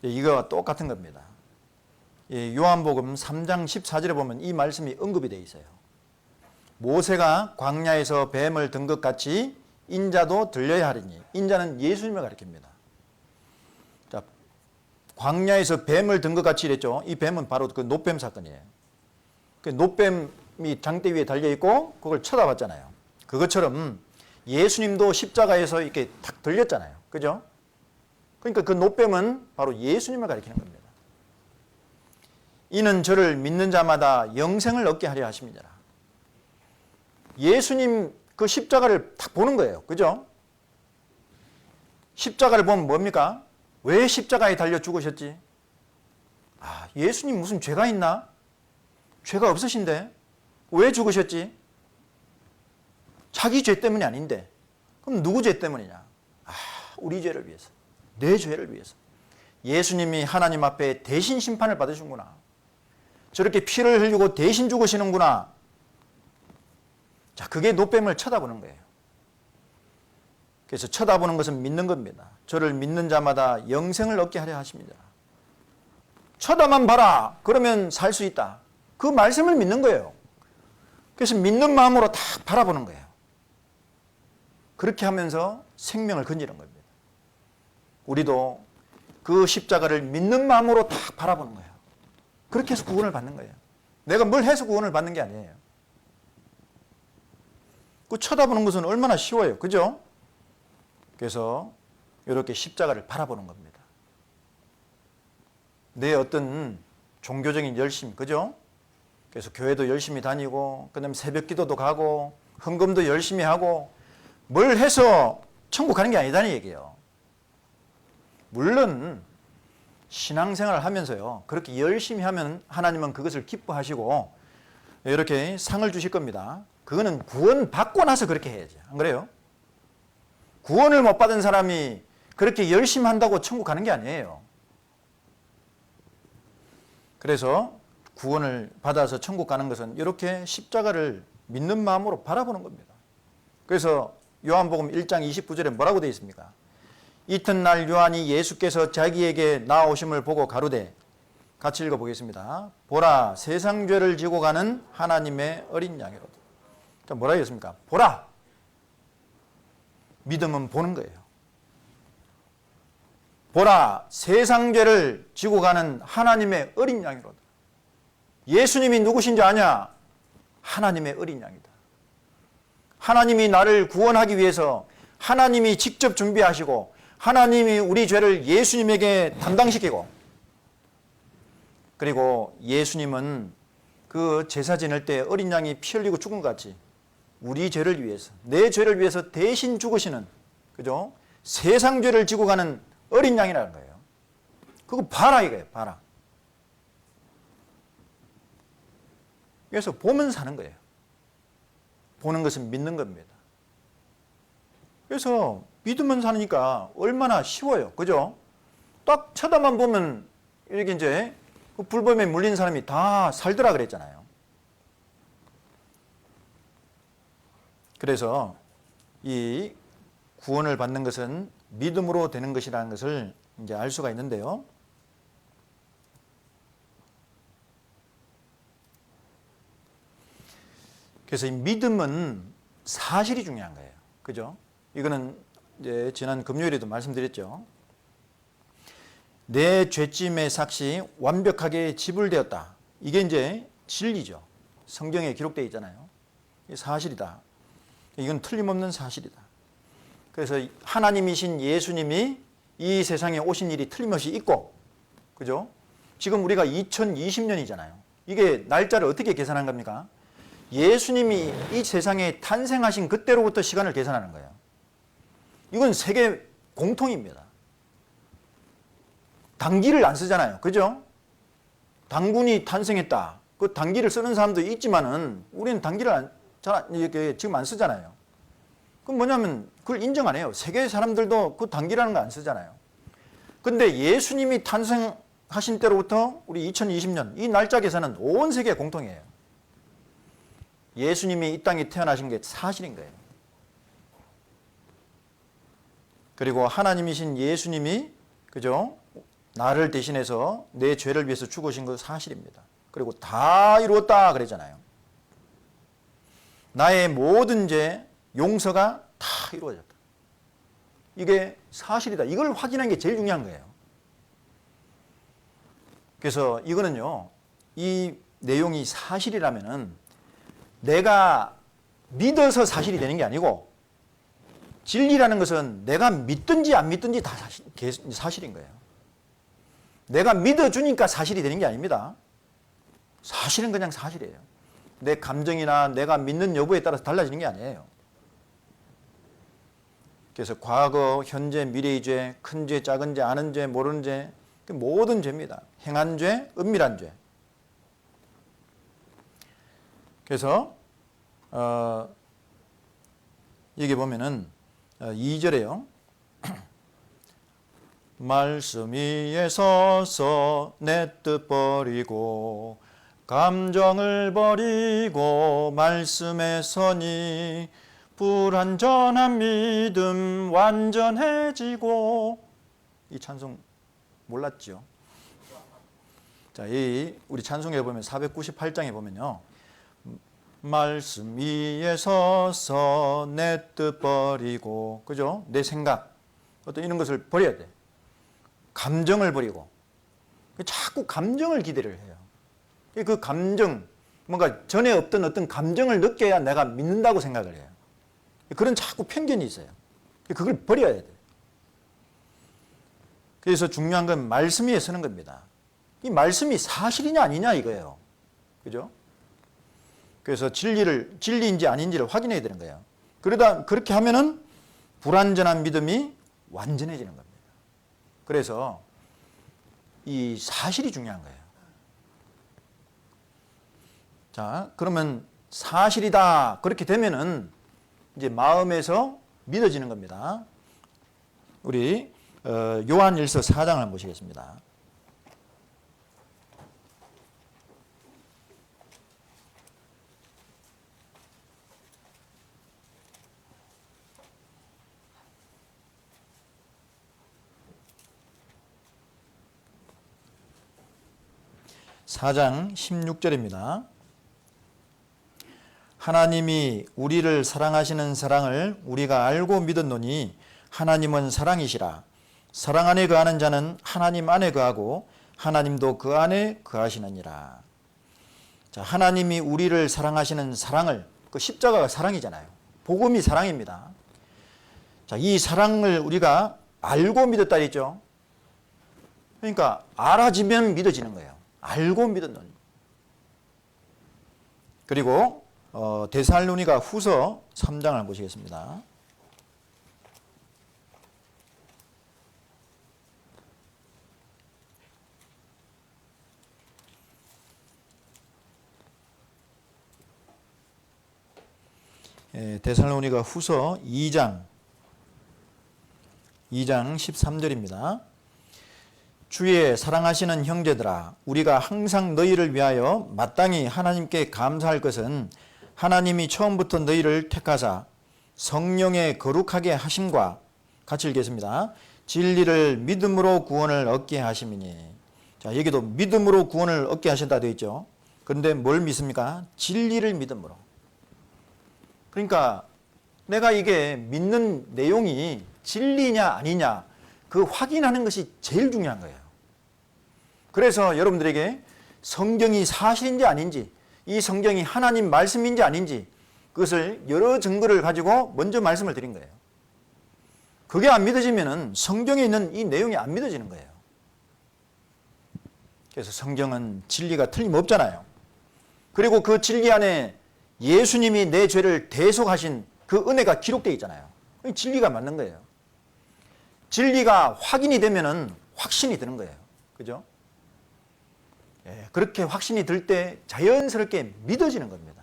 이거와 똑같은 겁니다. 요한복음 3장 14절에 보면 이 말씀이 언급이 되어 있어요. 모세가 광야에서 뱀을 든 것 같이 인자도 들려야 하리니. 인자는 예수님을 가리킵니다. 자, 광야에서 뱀을 든 것 같이 이랬죠. 이 뱀은 바로 그 놋뱀 사건이에요. 그 놋뱀이 장대 위에 달려 있고 그걸 쳐다봤잖아요. 그것처럼 예수님도 십자가에서 이렇게 탁 들렸잖아요. 그죠? 그러니까 그 놋뱀은 바로 예수님을 가리키는 겁니다. 이는 저를 믿는 자마다 영생을 얻게 하려 하심이니라. 예수님 그 십자가를 탁 보는 거예요. 그죠? 십자가를 보면 뭡니까? 왜 십자가에 달려 죽으셨지? 아, 예수님 무슨 죄가 있나? 죄가 없으신데 왜 죽으셨지? 자기 죄 때문이 아닌데 그럼 누구 죄 때문이냐? 아, 우리 죄를 위해서, 내 죄를 위해서 예수님이 하나님 앞에 대신 심판을 받으신구나. 저렇게 피를 흘리고 대신 죽으시는구나. 자, 그게 노뱀을 쳐다보는 거예요. 그래서 쳐다보는 것은 믿는 겁니다. 저를 믿는 자마다 영생을 얻게 하려 하십니다. 쳐다만 봐라. 그러면 살 수 있다. 그 말씀을 믿는 거예요. 그래서 믿는 마음으로 다 바라보는 거예요. 그렇게 하면서 생명을 건지는 겁니다. 우리도 그 십자가를 믿는 마음으로 다 바라보는 거예요. 그렇게 해서 구원을 받는 거예요. 내가 뭘 해서 구원을 받는 게 아니에요. 그 쳐다보는 것은 얼마나 쉬워요. 그죠? 그래서 이렇게 십자가를 바라보는 겁니다. 내 어떤 종교적인 열심, 그죠? 그래서 교회도 열심히 다니고, 그 다음에 새벽 기도도 가고, 헌금도 열심히 하고, 뭘 해서 천국 가는 게 아니다는 얘기예요. 물론 신앙생활을 하면서요, 그렇게 열심히 하면 하나님은 그것을 기뻐하시고 이렇게 상을 주실 겁니다. 그거는 구원 받고 나서 그렇게 해야지. 안 그래요? 구원을 못 받은 사람이 그렇게 열심히 한다고 천국 가는 게 아니에요. 그래서 구원을 받아서 천국 가는 것은 이렇게 십자가를 믿는 마음으로 바라보는 겁니다. 그래서 요한복음 1장 29절에 뭐라고 되어 있습니까? 이튿날 요한이 예수께서 자기에게 나오심을 보고 가로되, 같이 읽어보겠습니다. 보라, 세상 죄를 지고 가는 하나님의 어린 양이로다. 자, 뭐라 했습니까? 보라. 믿음은 보는 거예요. 보라, 세상 죄를 지고 가는 하나님의 어린 양이로다. 예수님이 누구신지 아냐? 하나님의 어린 양이다. 하나님이 나를 구원하기 위해서 하나님이 직접 준비하시고 하나님이 우리 죄를 예수님에게 담당시키고, 그리고 예수님은 그 제사 지낼 때 어린 양이 피 흘리고 죽은 것 같이 우리 죄를 위해서, 내 죄를 위해서 대신 죽으시는, 그죠? 세상 죄를 지고 가는 어린 양이라는 거예요. 그거 봐라 이거예요. 봐라. 그래서 보면 사는 거예요. 보는 것은 믿는 겁니다. 그래서 믿으면 사니까 얼마나 쉬워요. 그죠? 딱 쳐다만 보면 이렇게 이제 그 불법에 물린 사람이 다 살더라 그랬잖아요. 그래서 이 구원을 받는 것은 믿음으로 되는 것이라는 것을 이제 알 수가 있는데요. 그래서 이 믿음은 사실이 중요한 거예요. 그죠? 이거는 이제 지난 금요일에도 말씀드렸죠. 내 죄짐의 삭시 완벽하게 지불되었다. 이게 이제 진리죠. 성경에 기록되어 있잖아요. 이게 사실이다. 이건 틀림없는 사실이다. 그래서 하나님이신 예수님이 이 세상에 오신 일이 틀림없이 있고, 그죠? 지금 우리가 2020년이잖아요. 이게 날짜를 어떻게 계산한 겁니까? 예수님이 이 세상에 탄생하신 그때로부터 시간을 계산하는 거예요. 이건 세계 공통입니다. 당기를 안 쓰잖아요. 그죠? 당군이 탄생했다. 그 당기를 쓰는 사람도 있지만은 우리는 당기를 지금 안 쓰잖아요. 그럼 뭐냐면 그걸 인정 안 해요. 세계 사람들도 그 당기라는 거 안 쓰잖아요. 근데 예수님이 탄생하신 때로부터 우리 2020년 이 날짜 계산은 온 세계 공통이에요. 예수님이 이 땅에 태어나신 게 사실인 거예요. 그리고 하나님이신 예수님이, 그죠? 나를 대신해서 내 죄를 위해서 죽으신 거 사실입니다. 그리고 다 이루었다 그랬잖아요. 나의 모든 죄 용서가 다 이루어졌다. 이게 사실이다. 이걸 확인하는 게 제일 중요한 거예요. 그래서 이거는요, 이 내용이 사실이라면은 내가 믿어서 사실이 되는 게 아니고, 진리라는 것은 내가 믿든지 안 믿든지 다 사실인 거예요. 내가 믿어주니까 사실이 되는 게 아닙니다. 사실은 그냥 사실이에요. 내 감정이나 내가 믿는 여부에 따라서 달라지는 게 아니에요. 그래서 과거, 현재, 미래의 죄, 큰 죄, 작은 죄, 아는 죄, 모르는 죄, 그 모든 죄입니다. 행한 죄, 은밀한 죄. 그래서 여기 보면은 2절에요. 말씀 위에 서서 내 뜻 버리고 감정을 버리고 말씀에 서니 불완전한 믿음 완전해지고. 이 찬송 몰랐죠? 자, 이 우리 찬송에 보면 498장에 보면요. 말씀 위에 서서 내 뜻 버리고, 그죠? 내 생각, 어떤 이런 것을 버려야 돼. 감정을 버리고. 자꾸 감정을 기대를 해요. 그 감정, 뭔가 전에 없던 어떤 감정을 느껴야 내가 믿는다고 생각을 해요. 그런 자꾸 편견이 있어요. 그걸 버려야 돼. 그래서 중요한 건 말씀 위에 서는 겁니다. 이 말씀이 사실이냐 아니냐 이거예요. 그죠? 그래서 진리인지 아닌지를 확인해야 되는 거예요. 그렇게 하면은 불완전한 믿음이 완전해지는 겁니다. 그래서 이 사실이 중요한 거예요. 자, 그러면 사실이다. 그렇게 되면은 이제 마음에서 믿어지는 겁니다. 우리 요한일서 4장을 한번 보시겠습니다. (4장) 16절입니다. 하나님이 우리를 사랑하시는 사랑을 우리가 알고 믿었노니 하나님은 사랑이시라. 사랑 안에 거하는 자는 하나님 안에 거하고 하나님도 그 안에 거하시느니라. 자, 하나님이 우리를 사랑하시는 사랑을, 그 십자가가 사랑이잖아요. 복음이 사랑입니다. 자, 이 사랑을 우리가 알고 믿었다 했죠. 그러니까 알아지면 믿어지는 거예요. 알고 믿었노니. 그리고 데살로니가 후서 3장을 보시겠습니다. 데살로니가 후서 2장 13절입니다. 주의 사랑하시는 형제들아, 우리가 항상 너희를 위하여 마땅히 하나님께 감사할 것은 하나님이 처음부터 너희를 택하사 성령의 거룩하게 하심과, 같이 읽겠습니다. 진리를 믿음으로 구원을 얻게 하심이니. 자, 여기도 믿음으로 구원을 얻게 하신다 되어 있죠. 그런데 뭘 믿습니까? 진리를 믿음으로. 그러니까 내가 이게 믿는 내용이 진리냐 아니냐 그 확인하는 것이 제일 중요한 거예요. 그래서 여러분들에게 성경이 사실인지 아닌지, 이 성경이 하나님 말씀인지 아닌지 그것을 여러 증거를 가지고 먼저 말씀을 드린 거예요. 그게 안 믿어지면은 성경에 있는 이 내용이 안 믿어지는 거예요. 그래서 성경은 진리가 틀림없잖아요. 그리고 그 진리 안에 예수님이 내 죄를 대속하신 그 은혜가 기록되어 있잖아요. 진리가 맞는 거예요. 진리가 확인이 되면은 확신이 드는 거예요. 그죠? 예, 그렇게 확신이 들 때 자연스럽게 믿어지는 겁니다.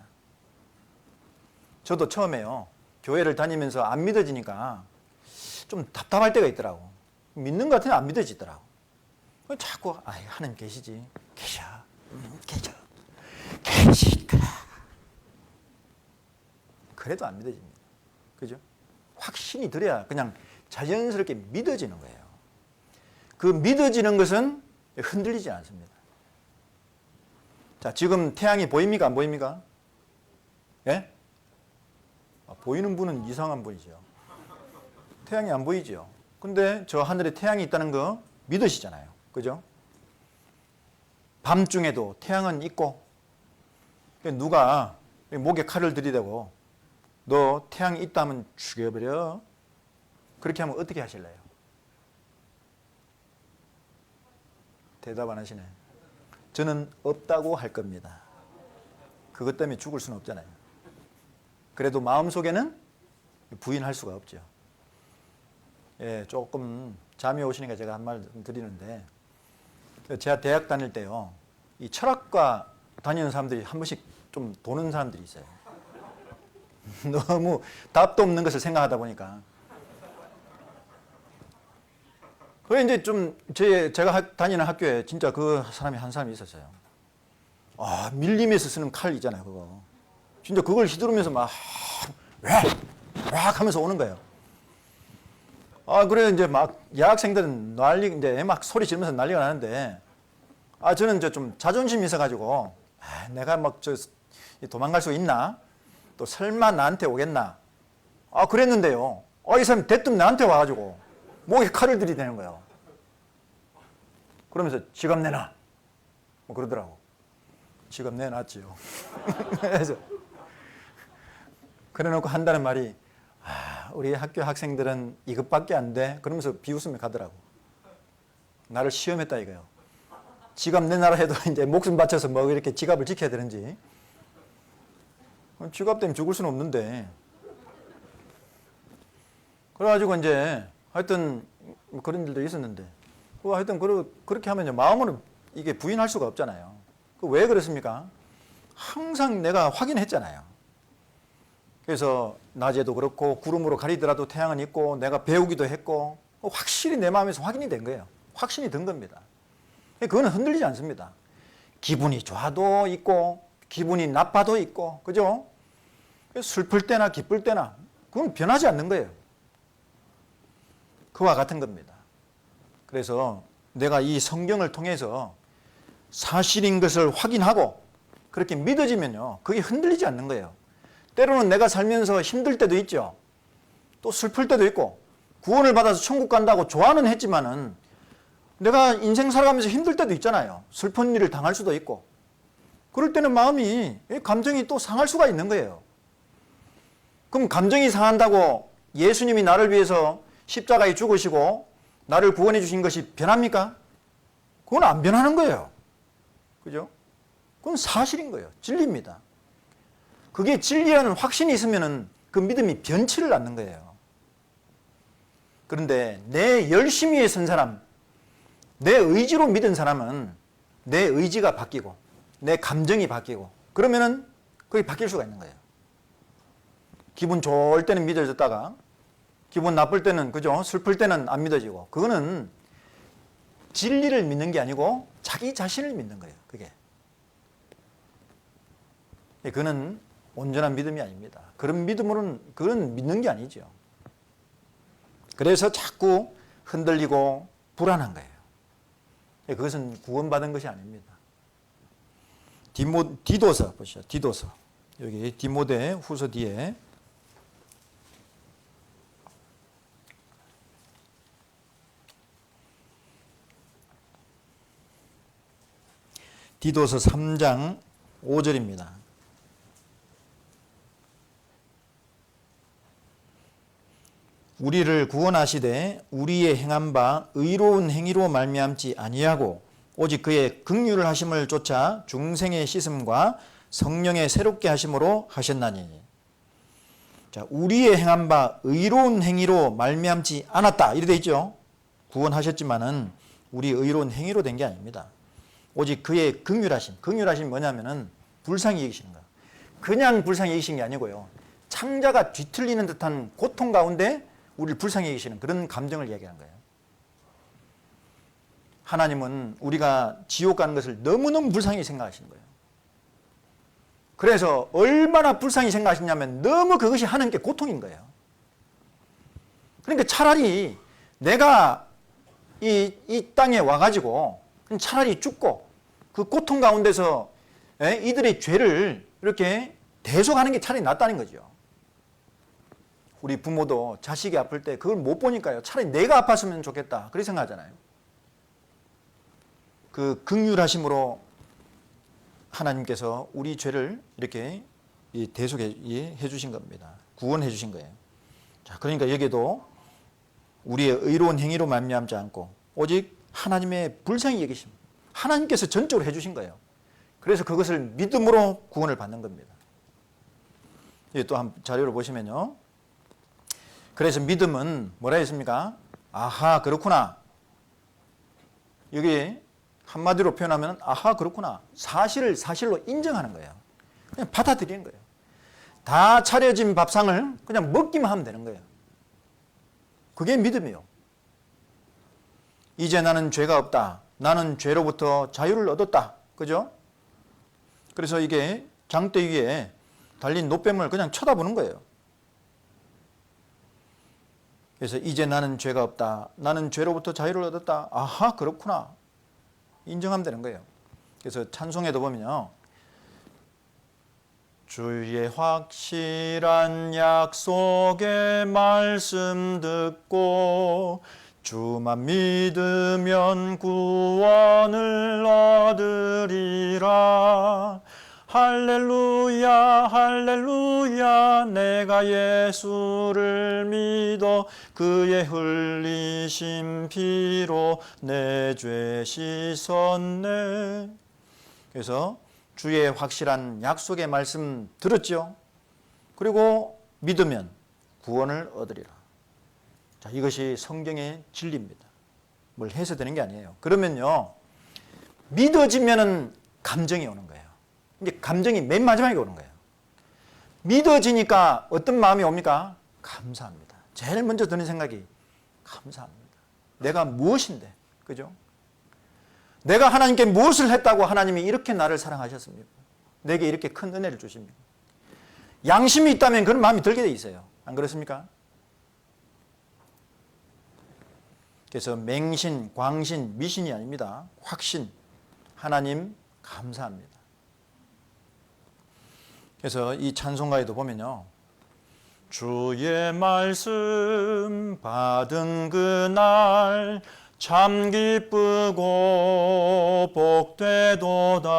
저도 처음에요. 교회를 다니면서 안 믿어지니까 좀 답답할 때가 있더라고. 믿는 것 같으면 안 믿어지더라고. 자꾸 하나님 계시지. 계셔. 계실까. 그래도 안 믿어집니다. 그죠? 확신이 들어야 그냥 자연스럽게 믿어지는 거예요. 그 믿어지는 것은 흔들리지 않습니다. 자, 지금 태양이 보입니까? 안 보입니까? 예? 보이는 분은 이상한 분이죠. 태양이 안 보이죠. 근데 저 하늘에 태양이 있다는 거 믿으시잖아요. 그죠? 밤중에도 태양은 있고, 누가 목에 칼을 들이대고 너 태양이 있다면 죽여버려. 그렇게 하면 어떻게 하실래요? 대답 안 하시네. 저는 없다고 할 겁니다. 그것 때문에 죽을 수는 없잖아요. 그래도 마음속에는 부인할 수가 없죠. 예, 조금 잠이 오시니까 제가 한 말 드리는데, 제가 대학 다닐 때요, 이 철학과 다니는 사람들이 한 번씩 좀 도는 사람들이 있어요. 너무 답도 없는 것을 생각하다 보니까. 그래 이제 좀 제가 다니는 학교에 진짜 그 사람이 한 사람이 있었어요. 아, 밀림에서 쓰는 칼 있잖아요, 그거. 진짜 그걸 휘두르면서 막 왁 하면서 오는 거예요. 아, 그래 이제 막 여학생들은 난리 이제 막 소리 지르면서 난리가 나는데, 아, 저는 이제 좀 자존심이 있어가지고, 아, 내가 막 도망갈 수 있나? 또 설마 나한테 오겠나? 아, 그랬는데요. 이 사람이 대뜸 나한테 와가지고 목에 칼을 들이대는 거예요. 그러면서 지갑 내놔. 뭐 그러더라고. 지갑 내놨지요. 그래서 그래놓고 한다는 말이, 아, 우리 학교 학생들은 이것밖에 안 돼. 그러면서 비웃으며 가더라고. 나를 시험했다 이거요. 지갑 내놔라 해도 이제 목숨 바쳐서 뭐 이렇게 지갑을 지켜야 되는지. 지갑 때문에 죽을 수는 없는데. 그래가지고 이제 하여튼 그런 일도 있었는데, 하여튼 그렇게 하면 마음으로 이게 부인할 수가 없잖아요. 왜 그렇습니까? 항상 내가 확인했잖아요. 그래서 낮에도 그렇고 구름으로 가리더라도 태양은 있고 내가 배우기도 했고 확실히 내 마음에서 확인이 된 거예요. 확신이 든 겁니다. 그거는 흔들리지 않습니다. 기분이 좋아도 있고 기분이 나빠도 있고, 그죠? 슬플 때나 기쁠 때나 그건 변하지 않는 거예요. 그와 같은 겁니다. 그래서 내가 이 성경을 통해서 사실인 것을 확인하고 그렇게 믿어지면요, 그게 흔들리지 않는 거예요. 때로는 내가 살면서 힘들 때도 있죠. 또 슬플 때도 있고 구원을 받아서 천국 간다고 좋아는 했지만은 내가 인생 살아가면서 힘들 때도 있잖아요. 슬픈 일을 당할 수도 있고. 그럴 때는 마음이, 감정이 또 상할 수가 있는 거예요. 그럼 감정이 상한다고 예수님이 나를 위해서 십자가에 죽으시고 나를 구원해 주신 것이 변합니까? 그건 안 변하는 거예요. 그죠? 그건 사실인 거예요. 진리입니다. 그게 진리라는 확신이 있으면은 그 믿음이 변치를 않는 거예요. 그런데 내 열심히에 선 사람, 내 의지로 믿은 사람은 내 의지가 바뀌고 내 감정이 바뀌고 그러면은 그게 바뀔 수가 있는 거예요. 기분 좋을 때는 믿어졌다가 기분 나쁠 때는, 그죠? 슬플 때는 안 믿어지고, 그거는 진리를 믿는 게 아니고 자기 자신을 믿는 거예요. 그거는 온전한 믿음이 아닙니다. 그런 믿음으로는 그건 믿는 게 아니죠. 그래서 자꾸 흔들리고 불안한 거예요. 그것은 구원받은 것이 아닙니다. 디도서 보시죠. 디도서. 여기 디모데 후서 뒤에 디도서 3장 5절입니다. 우리를 구원하시되 우리의 행한 바 의로운 행위로 말미암지 아니하고 오직 그의 긍휼을 하심을 쫓아 중생의 씻음과 성령의 새롭게 하심으로 하셨나니. 자, 우리의 행한 바 의로운 행위로 말미암지 않았다 이렇게 돼 있죠. 구원하셨지만은 우리 의로운 행위로 된 게 아닙니다. 오직 그의 긍휼하심. 긍휼하심이 뭐냐면은 불쌍히 여기시는 거예요. 그냥 불쌍히 여기신 게 아니고요. 창자가 뒤틀리는 듯한 고통 가운데 우리를 불쌍히 여기시는 그런 감정을 이야기하는 거예요. 하나님은 우리가 지옥 가는 것을 너무너무 불쌍히 생각하시는 거예요. 그래서 얼마나 불쌍히 생각하시냐면 너무 그것이 하나님께 고통인 거예요. 그러니까 차라리 내가 이 땅에 와가지고 차라리 죽고 그 고통 가운데서 이들의 죄를 이렇게 대속하는 게 차라리 낫다는 거죠. 우리 부모도 자식이 아플 때 그걸 못 보니까요. 차라리 내가 아팠으면 좋겠다. 그렇게 생각하잖아요. 그 긍휼하심으로 하나님께서 우리 죄를 이렇게 대속해 주신 겁니다. 구원해 주신 거예요. 자, 그러니까 여기도 우리의 의로운 행위로 말미암지 않고 오직 하나님의 불쌍히 여기심. 하나님께서 전적으로 해 주신 거예요. 그래서 그것을 믿음으로 구원을 받는 겁니다. 또 한 자료를 보시면요. 그래서 믿음은 뭐라 했습니까? 아하, 그렇구나. 여기 한마디로 표현하면 아하 그렇구나. 사실을 사실로 인정하는 거예요. 그냥 받아들이는 거예요. 다 차려진 밥상을 그냥 먹기만 하면 되는 거예요. 그게 믿음이에요. 이제 나는 죄가 없다. 나는 죄로부터 자유를 얻었다. 그죠? 그래서 이게 장대 위에 달린 노뱀을 그냥 쳐다보는 거예요. 그래서 이제 나는 죄가 없다. 나는 죄로부터 자유를 얻었다. 아하 그렇구나. 인정하면 되는 거예요. 그래서 찬송에도 보면요. 주의 확실한 약속의 말씀 듣고 주만 믿으면 구원을 얻으리라. 할렐루야 할렐루야 내가 예수를 믿어 그의 흘리신 피로 내 죄 씻었네. 그래서 주의 확실한 약속의 말씀 들었죠. 그리고 믿으면 구원을 얻으리라. 자, 이것이 성경의 진리입니다. 뭘 해서 되는 게 아니에요. 그러면요 믿어지면은 감정이 오는 거예요. 이제 감정이 맨 마지막에 오는 거예요. 믿어지니까 어떤 마음이 옵니까? 감사합니다. 제일 먼저 드는 생각이 감사합니다. 내가 무엇인데, 그죠? 내가 하나님께 무엇을 했다고 하나님이 이렇게 나를 사랑하셨습니까? 내게 이렇게 큰 은혜를 주십니까? 양심이 있다면 그런 마음이 들게 돼 있어요. 안 그렇습니까? 그래서 맹신, 광신, 미신이 아닙니다. 확신, 하나님 감사합니다. 그래서 이 찬송가에도 보면요. 주의 말씀 받은 그날 참 기쁘고 복되도다.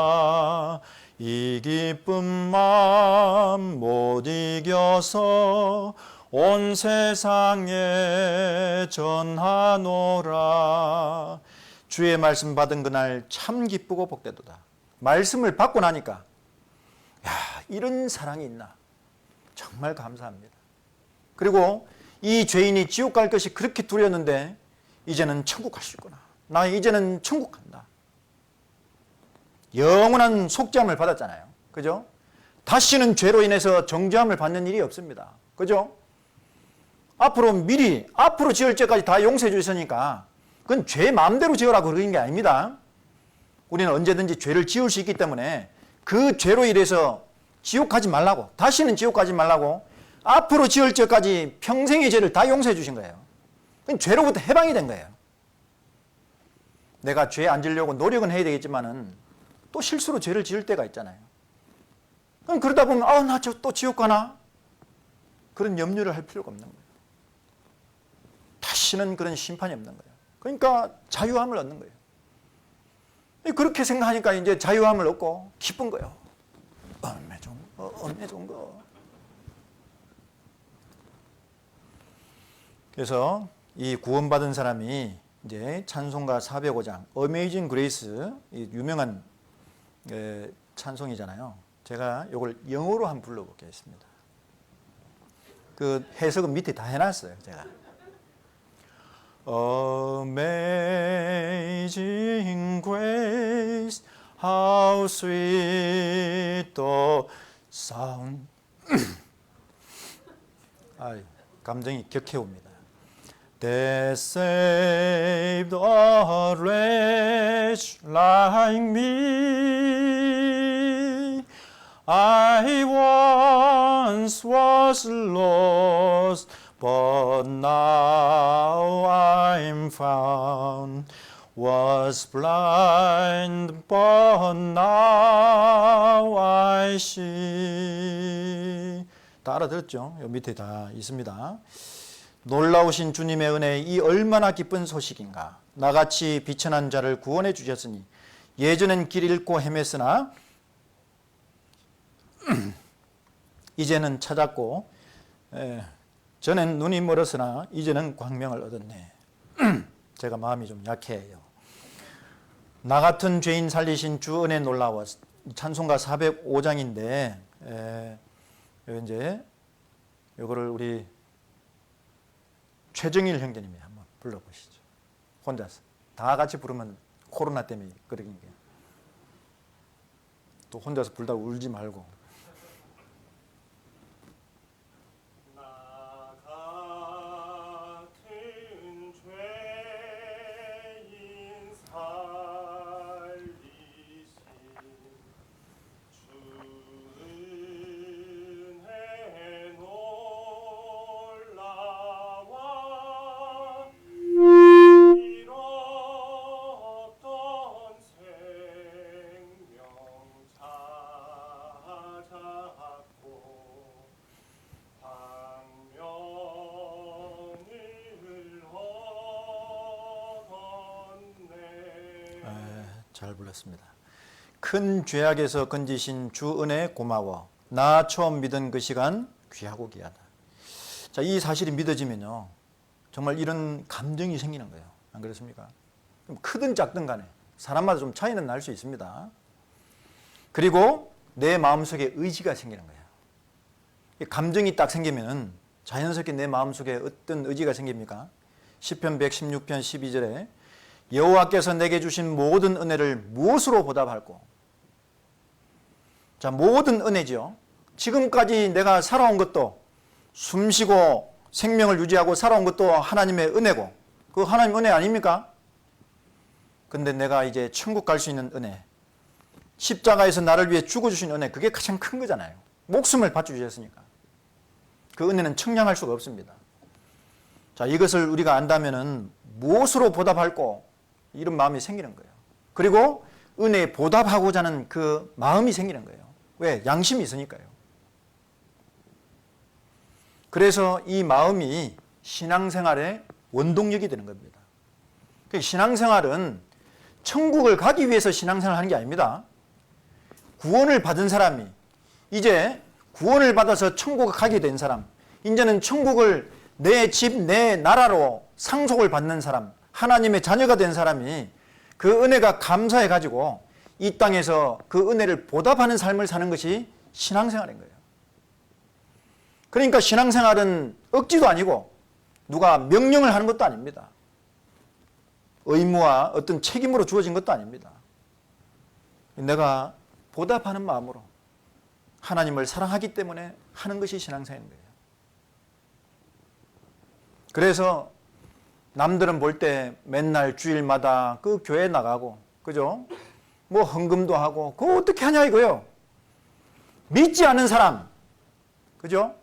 이 기쁜 마음 못 이겨서 온 세상에 전하노라. 주의 말씀 받은 그날 참 기쁘고 복되도다. 말씀을 받고 나니까 야, 이런 사랑이 있나. 정말 감사합니다. 그리고 이 죄인이 지옥 갈 것이 그렇게 두려웠는데 이제는 천국 갈 수 있구나. 나 이제는 천국 간다. 영원한 속죄함을 받았잖아요. 그죠? 다시는 죄로 인해서 정죄함을 받는 일이 없습니다. 그죠? 앞으로 지을 죄까지 다 용서해 주셨으니까 그건 죄 마음대로 지으라고 그러는 게 아닙니다. 우리는 언제든지 죄를 지을 수 있기 때문에 그 죄로 인해서 지옥 가지 말라고, 다시는 지옥 가지 말라고 앞으로 지을 죄까지 평생의 죄를 다 용서해 주신 거예요. 그건 죄로부터 해방이 된 거예요. 내가 죄 안 지으려고 노력은 해야 되겠지만은 또 실수로 죄를 지을 때가 있잖아요. 그럼 그러다 보면 나 또 지옥 가나? 그런 염려를 할 필요가 없는 거예요. 다시는 그런 심판이 없는 거예요. 그러니까 자유함을 얻는 거예요. 그렇게 생각하니까 이제 자유함을 얻고 기쁜 거예요. 은혜 좋은 거. 그래서 이 구원받은 사람이 이제 찬송가 405장 어메이징 그레이스, 유명한 찬송이잖아요. 제가 이걸 영어로 한번 불러보겠습니다. 그 해석은 밑에 다 해놨어요, 제가. Amazing grace, how sweet the sound. 감정이 격해옵니다. That saved a wretch like me. I once was lost, but now I'm found. Was blind, but now I see. 다 알아들었죠? 여기 밑에 다 있습니다. 놀라우신 주님의 은혜, 이 얼마나 기쁜 소식인가. 나같이 비천한 자를 구원해 주셨으니 예전엔 길 잃고 헤맸으나 이제는 찾았고 전엔 눈이 멀었으나 이제는 광명을 얻었네. 제가 마음이 좀 약해요. 나 같은 죄인 살리신 주 은혜 놀라워. 찬송가 405장인데 이제 이거를 우리 최정일 형제님이 한번 불러보시죠. 혼자서 다 같이 부르면 코로나 때문에 그러니까. 또 혼자서 불다 울지 말고. 나 같은 죄인 살리신 주 은혜 놀라와 잃었던 생명 찾았고 광명을 얻었네. 잘 불렀습니다. 큰 죄악에서 건지신 주 은혜 고마워. 나 처음 믿은 그 시간 귀하고 귀하다. 자, 이 사실이 믿어지면요, 정말 이런 감정이 생기는 거예요. 안 그렇습니까? 크든 작든 간에 사람마다 좀 차이는 날 수 있습니다. 그리고 내 마음속에 의지가 생기는 거예요. 감정이 딱 생기면 자연스럽게 내 마음속에 어떤 의지가 생깁니까? 시편 116편 12절에 여호와께서 내게 주신 모든 은혜를 무엇으로 보답할꼬? 자, 모든 은혜죠. 지금까지 내가 살아온 것도, 숨쉬고 생명을 유지하고 살아온 것도 하나님의 은혜고, 그 하나님 은혜 아닙니까? 근데 내가 이제 천국 갈 수 있는 은혜, 십자가에서 나를 위해 죽어주신 은혜, 그게 가장 큰 거잖아요. 목숨을 바쳐주셨으니까. 그 은혜는 청량할 수가 없습니다. 자, 이것을 우리가 안다면은 무엇으로 보답할꼬? 이런 마음이 생기는 거예요. 그리고 은혜에 보답하고자 하는 그 마음이 생기는 거예요. 왜? 양심이 있으니까요. 그래서 이 마음이 신앙생활의 원동력이 되는 겁니다. 신앙생활은 천국을 가기 위해서 신앙생활을 하는 게 아닙니다. 구원을 받은 사람이, 이제 구원을 받아서 천국을 가게 된 사람, 이제는 천국을 내 집, 내 나라로 상속을 받는 사람, 하나님의 자녀가 된 사람이 그 은혜가 감사해 가지고 이 땅에서 그 은혜를 보답하는 삶을 사는 것이 신앙생활인 거예요. 그러니까 신앙생활은 억지도 아니고 누가 명령을 하는 것도 아닙니다. 의무와 어떤 책임으로 주어진 것도 아닙니다. 내가 보답하는 마음으로 하나님을 사랑하기 때문에 하는 것이 신앙생활인 거예요. 그래서 남들은 볼 때 맨날 주일마다 그 교회 나가고, 그죠? 뭐 헌금도 하고, 그거 어떻게 하냐 이거요. 믿지 않은 사람, 그죠?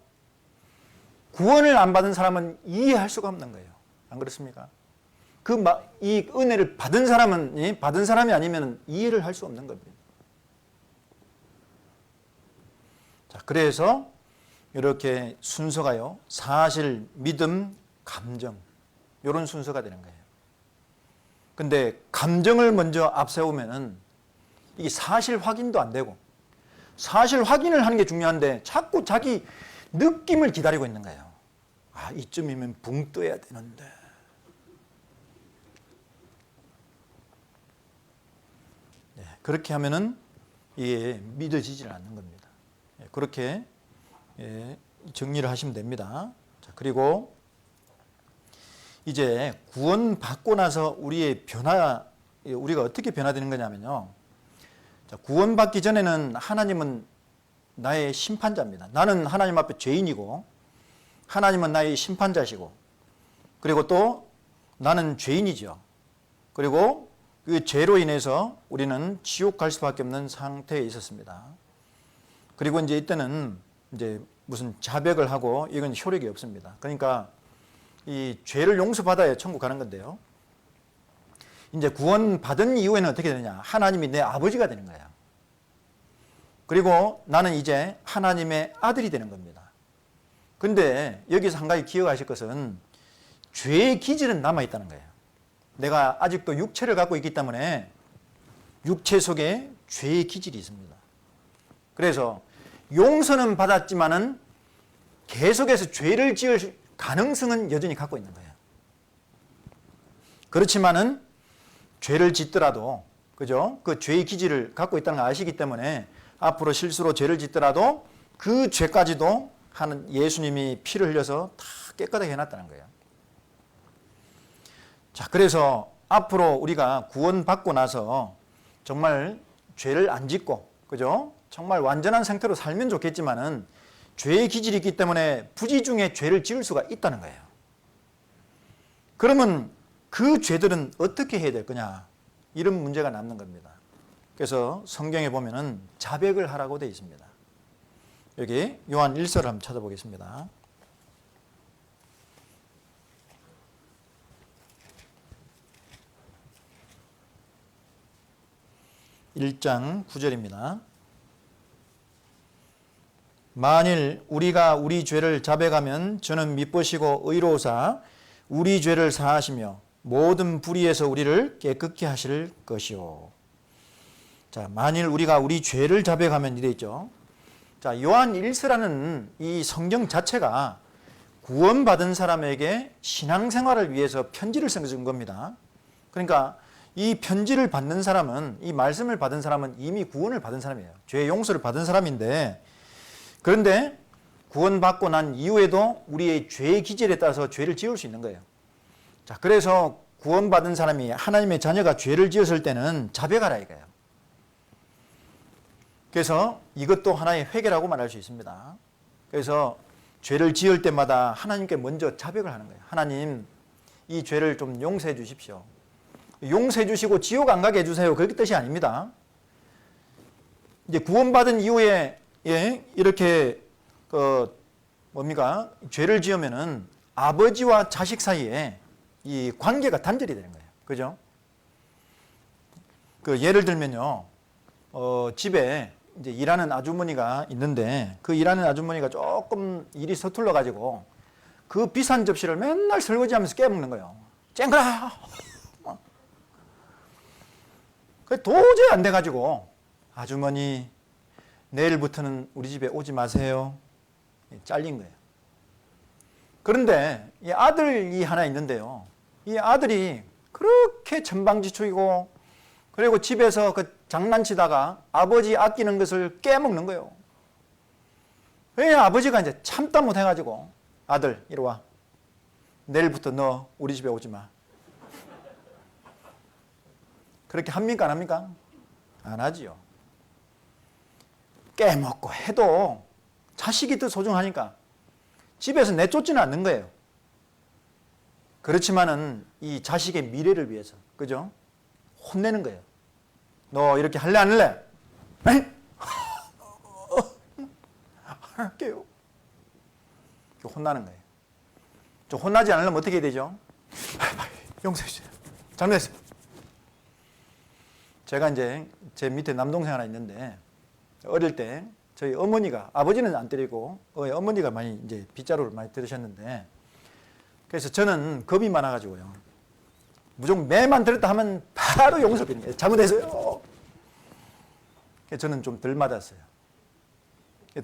구원을 안 받은 사람은 이해할 수가 없는 거예요. 안 그렇습니까? 이 은혜를 받은 사람은, 받은 사람이 아니면 이해를 할 수 없는 겁니다. 자, 그래서 이렇게 순서가요, 사실, 믿음, 감정, 이런 순서가 되는 거예요. 근데 감정을 먼저 앞세우면은 이게 사실 확인도 안 되고, 사실 확인을 하는 게 중요한데 자꾸 자기 느낌을 기다리고 있는 거예요. 아, 이쯤이면 붕 떠야 되는데. 네, 그렇게 하면은 이게 믿어지질 않는 겁니다. 그렇게 정리를 하시면 됩니다. 자, 그리고 이제 구원받고 나서 우리의 우리가 어떻게 변화되는 거냐면요. 자, 구원받기 전에는 하나님은 나의 심판자입니다. 나는 하나님 앞에 죄인이고, 하나님은 나의 심판자시고, 그리고 또 나는 죄인이죠. 그리고 그 죄로 인해서 우리는 지옥 갈 수밖에 없는 상태에 있었습니다. 그리고 이제 이때는 이제 무슨 자백을 하고 이건 효력이 없습니다. 그러니까 이 죄를 용서받아야 천국 가는 건데요. 이제 구원받은 이후에는 어떻게 되느냐? 하나님이 내 아버지가 되는 거예요. 그리고 나는 이제 하나님의 아들이 되는 겁니다. 근데 여기서 한 가지 기억하실 것은 죄의 기질은 남아있다는 거예요. 내가 아직도 육체를 갖고 있기 때문에 육체 속에 죄의 기질이 있습니다. 그래서 용서는 받았지만은 계속해서 죄를 지을 가능성은 여전히 갖고 있는 거예요. 그렇지만은 죄를 짓더라도, 그죠? 그 죄의 기질을 갖고 있다는 걸 아시기 때문에 앞으로 실수로 죄를 짓더라도 그 죄까지도 하는 예수님이 피를 흘려서 다 깨끗하게 해놨다는 거예요. 자, 그래서 앞으로 우리가 구원받고 나서 정말 죄를 안 짓고, 그죠? 정말 완전한 상태로 살면 좋겠지만은 죄의 기질이 있기 때문에 부지 중에 죄를 지을 수가 있다는 거예요. 그러면 그 죄들은 어떻게 해야 될 거냐? 이런 문제가 남는 겁니다. 그래서 성경에 보면은 자백을 하라고 되어 있습니다. 여기 요한 1서 한번 찾아보겠습니다. 1장 9절입니다. 만일 우리가 우리 죄를 자백하면 저는 미쁘시고 의로우사 우리 죄를 사하시며 모든 불의에서 우리를 깨끗게 하실 것이요. 자, 만일 우리가 우리 죄를 자백하면 이래 있죠. 자, 요한 1서라는 이 성경 자체가 구원받은 사람에게 신앙생활을 위해서 편지를 쓴 겁니다. 그러니까 이 편지를 받는 사람은, 이 말씀을 받은 사람은 이미 구원을 받은 사람이에요. 죄의 용서를 받은 사람인데, 그런데 구원받고 난 이후에도 우리의 죄의 기질에 따라서 죄를 지을 수 있는 거예요. 자, 그래서 구원받은 사람이 하나님의 자녀가 죄를 지었을 때는 자백하라 이거예요. 그래서 이것도 하나의 회개라고 말할 수 있습니다. 그래서 죄를 지을 때마다 하나님께 먼저 자백을 하는 거예요. 하나님, 이 죄를 좀 용서해 주십시오. 용서해 주시고 지옥 안 가게 해주세요. 그렇게 뜻이 아닙니다. 이제 구원받은 이후에 이렇게 죄를 지으면은 아버지와 자식 사이에 이 관계가 단절이 되는 거예요. 그죠? 예를 들면요, 집에 이제 일하는 아주머니가 있는데 그 일하는 아주머니가 조금 일이 서툴러 가지고 그 비싼 접시를 맨날 설거지하면서 깨먹는 거예요. 쨍그라. 그 도저히 안 돼가지고 아주머니 내일부터는 우리 집에 오지 마세요. 잘린 거예요. 그런데 이 아들이 하나 있는데요. 이 아들이 그렇게 천방지축이고 그리고 집에서 그 장난치다가 아버지 아끼는 것을 깨먹는 거예요. 왜 아버지가 이제 참다 못해가지고 아들 이리 와. 내일부터 너 우리 집에 오지 마. 그렇게 합니까 안 합니까? 안 하지요. 깨먹고 해도 자식이 더 소중하니까 집에서 내쫓지는 않는 거예요. 그렇지만은 이 자식의 미래를 위해서, 그죠? 혼내는 거예요. 너 이렇게 할래 안 할래? 에이? 안 할게요. 혼나는 거예요. 좀 혼나지 않으려면 어떻게 해야 되죠? 용서해 주세요. 잘못했어요. 제가 이제 제 밑에 남동생 하나 있는데 어릴 때 저희 어머니가, 아버지는 안 때리고 어머니가 많이 이제 빗자루를 많이 들으셨는데, 그래서 저는 겁이 많아가지고요, 무조건 매만 들었다 하면 바로 용서 비는 거예요. 잘못했어요. 그래서 저는 좀 덜 맞았어요.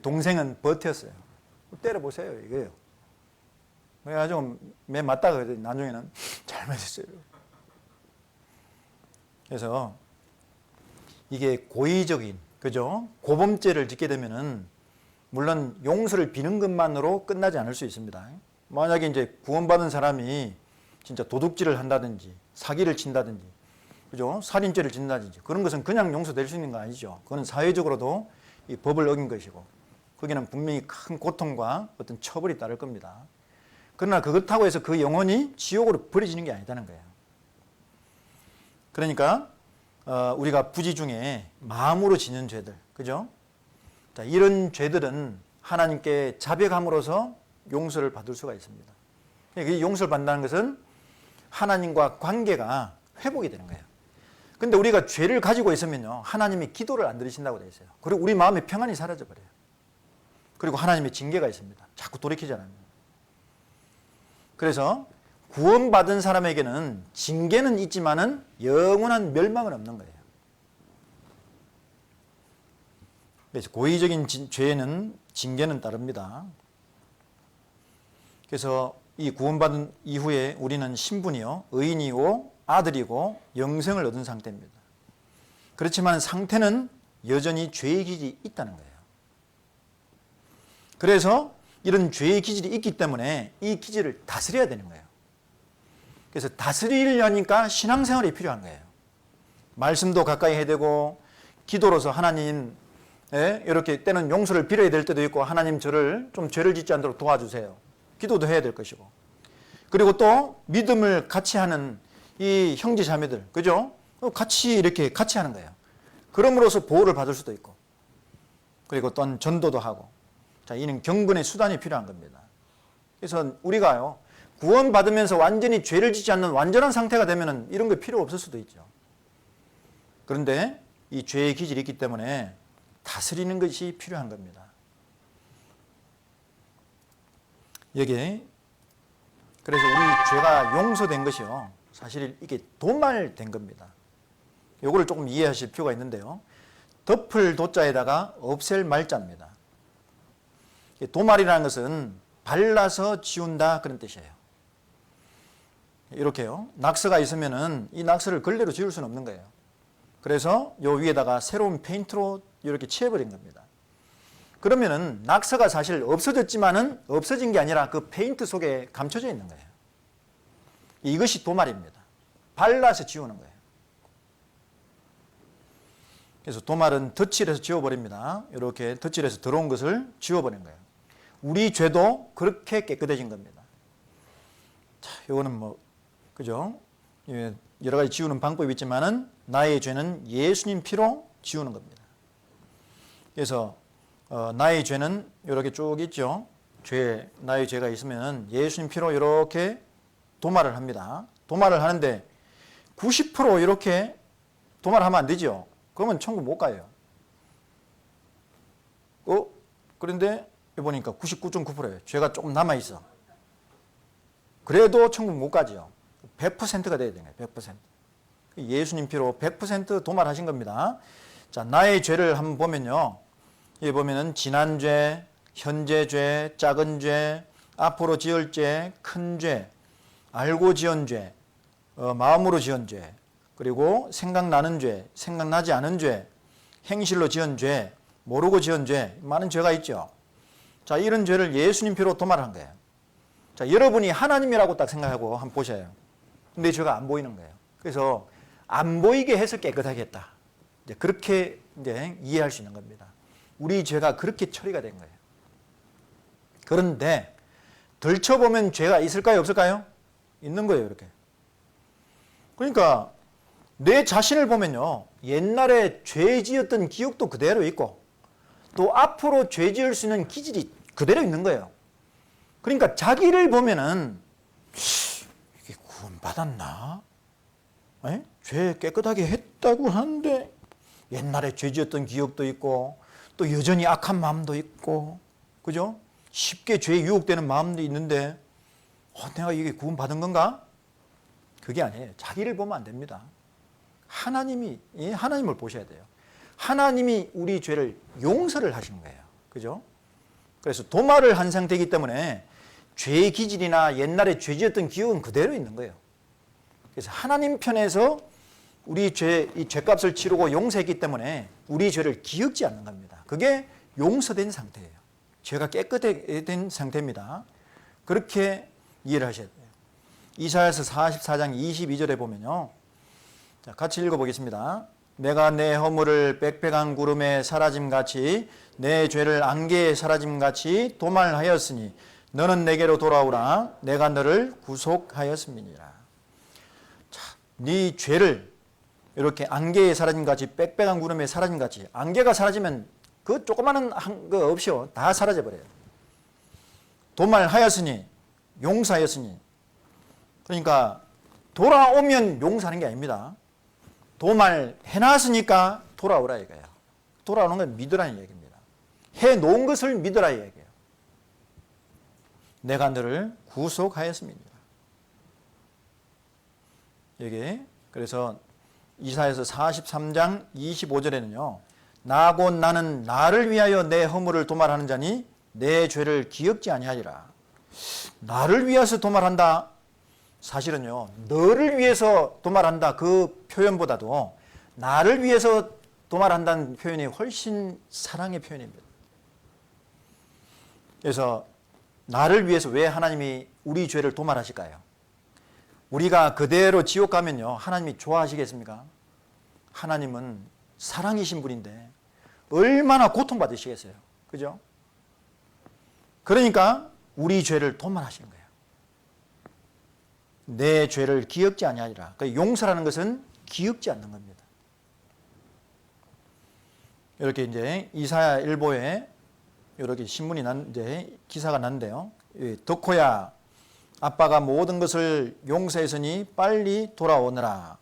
동생은 버텼어요. 때려보세요 이거예요. 그래가지고 매 맞다가 나중에는 잘못했어요. 그래서 이게 고의적인, 그죠? 고범죄를 짓게 되면은 물론 용서를 비는 것만으로 끝나지 않을 수 있습니다. 만약에 이제 구원받은 사람이 진짜 도둑질을 한다든지 사기를 친다든지, 그죠? 살인죄를 짓는다든지 그런 것은 그냥 용서될 수 있는 거 아니죠. 그건 사회적으로도 이 법을 어긴 것이고 거기는 분명히 큰 고통과 어떤 처벌이 따를 겁니다. 그러나 그렇다고 해서 그 영혼이 지옥으로 버려지는 게 아니다는 거예요. 그러니까 우리가 부지 중에 마음으로 짓는 죄들, 그죠? 자, 이런 죄들은 하나님께 자백함으로써 용서를 받을 수가 있습니다. 이 용서를 받는다는 것은 하나님과 관계가 회복이 되는 거예요. 근데 우리가 죄를 가지고 있으면요, 하나님이 기도를 안 들으신다고 되어 있어요. 그리고 우리 마음의 평안이 사라져 버려요. 그리고 하나님의 징계가 있습니다. 자꾸 돌이키지 않으면. 그래서 구원받은 사람에게는 징계는 있지만은 영원한 멸망은 없는 거예요. 그래서 고의적인 죄에는 징계는 따릅니다. 그래서 이 구원받은 이후에 우리는 신분이요, 의인이고 아들이고 영생을 얻은 상태입니다. 그렇지만 상태는 여전히 죄의 기질이 있다는 거예요. 그래서 이런 죄의 기질이 있기 때문에 이 기질을 다스려야 되는 거예요. 그래서 다스리려니까 신앙생활이 필요한 거예요. 말씀도 가까이 해야 되고 기도로서 하나님 이렇게 때는 용서를 빌어야 될 때도 있고 하나님 저를 좀 죄를 짓지 않도록 도와주세요. 기도도 해야 될 것이고 그리고 또 믿음을 같이 하는 이 형제 자매들 그죠? 같이 이렇게 같이 하는 거예요. 그럼으로써 보호를 받을 수도 있고 그리고 또 전도도 하고 자 이는 경건의 수단이 필요한 겁니다. 그래서 우리가요 구원받으면서 완전히 죄를 짓지 않는 완전한 상태가 되면 이런 거 필요 없을 수도 있죠. 그런데 이 죄의 기질이 있기 때문에 다스리는 것이 필요한 겁니다. 여기 그래서 우리 죄가 용서된 것이요 사실 이게 도말된 겁니다. 요거를 조금 이해하실 필요가 있는데요. 덮을 도자에다가 없앨 말자입니다. 도말이라는 것은 발라서 지운다 그런 뜻이에요. 이렇게요. 낙서가 있으면은 이 낙서를 걸레로 지울 수는 없는 거예요. 그래서 요 위에다가 새로운 페인트로 이렇게 칠해버린 겁니다. 그러면은 낙서가 사실 없어졌지만은 없어진 게 아니라 그 페인트 속에 감춰져 있는 거예요. 이것이 도말입니다. 발라서 지우는 거예요. 그래서 도말은 덧칠해서 지워버립니다. 이렇게 덧칠해서 들어온 것을 지워버린 거예요. 우리 죄도 그렇게 깨끗해진 겁니다. 자, 이거는 뭐 그죠? 여러 가지 지우는 방법이 있지만은 나의 죄는 예수님 피로 지우는 겁니다. 그래서 나의 죄는 이렇게 쭉 있죠. 나의 죄가 있으면 예수님 피로 이렇게 도말을 합니다. 도말을 하는데 90% 이렇게 도말하면 안 되죠. 그러면 천국 못 가요. 그런데 보니까 99.9%예요. 죄가 조금 남아 있어. 그래도 천국 못 가죠. 100%가 돼야 되는 거예요. 100%. 예수님 피로 100% 도말하신 겁니다. 자, 나의 죄를 한번 보면요. 여기 보면은 지난 죄, 현재 죄, 작은 죄, 앞으로 지을 죄, 큰 죄, 알고 지은 죄, 마음으로 지은 죄, 그리고 생각나는 죄, 생각나지 않은 죄, 행실로 지은 죄, 모르고 지은 죄, 많은 죄가 있죠. 자, 이런 죄를 예수님 피로 도말한 거예요. 자, 여러분이 하나님이라고 딱 생각하고 한번 보셔요. 근데 죄가 안 보이는 거예요. 그래서 안 보이게 해서 깨끗하게 했다. 이제 그렇게 이제 이해할 수 있는 겁니다. 우리 죄가 그렇게 처리가 된 거예요. 그런데 들춰보면 죄가 있을까요? 없을까요? 있는 거예요. 이렇게. 그러니까 내 자신을 보면요. 옛날에 죄 지었던 기억도 그대로 있고 또 앞으로 죄 지을 수 있는 기질이 그대로 있는 거예요. 그러니까 자기를 보면은 이게 구원받았나? 죄 깨끗하게 했다고 하는데 옛날에 죄 지었던 기억도 있고 또 여전히 악한 마음도 있고 그죠? 쉽게 죄에 유혹되는 마음도 있는데 내가 이게 구원받은 건가? 그게 아니에요. 자기를 보면 안 됩니다. 하나님을 보셔야 돼요. 하나님이 우리 죄를 용서를 하신 거예요. 그죠? 그래서 도말을 한 상태이기 때문에 죄의 기질이나 옛날에 죄 지었던 기억은 그대로 있는 거예요. 그래서 하나님 편에서 우리 이 죄값을 치르고 용서했기 때문에 우리 죄를 기억지 않는 겁니다. 그게 용서된 상태예요. 죄가 깨끗된 상태입니다. 그렇게 이해를 하셔야 돼요. 이사야서 44장 22절에 보면요. 자, 같이 읽어보겠습니다. 내가 내 허물을 빽빽한 구름에 사라짐같이 내 죄를 안개에 사라짐같이 도말하였으니 너는 내게로 돌아오라. 내가 너를 구속하였음이니라. 자, 네 죄를 이렇게 안개에 사라짐같이 빽빽한 구름에 사라짐같이 안개가 사라지면 그 조그마한 거 없이요. 다 사라져버려요. 도말하였으니 용서하였으니 그러니까 돌아오면 용서하는 게 아닙니다. 도말해놨으니까 돌아오라 이거예요. 돌아오는 건 믿으라는 얘기입니다. 해놓은 것을 믿으라 이 얘기예요. 내가 너를 구속하였습니다. 여기 그래서 이사야서 43장 25절에는요. 나 곧 나는 나를 위하여 내 허물을 도말하는 자니 내 죄를 기억지 아니하리라. 나를 위해서 도말한다. 사실은요. 너를 위해서 도말한다. 그 표현보다도 나를 위해서 도말한다는 표현이 훨씬 사랑의 표현입니다. 그래서 나를 위해서 왜 하나님이 우리 죄를 도말하실까요? 우리가 그대로 지옥 가면요, 하나님이 좋아하시겠습니까? 하나님은 사랑이신 분인데 얼마나 고통받으시겠어요. 그죠? 그러니까 우리 죄를 도말하시는 거예요. 내 죄를 기억지 아니하리라. 그러니까 용서라는 것은 기억지 않는 겁니다. 이렇게 이제 이사야 일보에 이렇게 신문이 이제 기사가 났는데요. 덕호야, 아빠가 모든 것을 용서했으니 빨리 돌아오너라.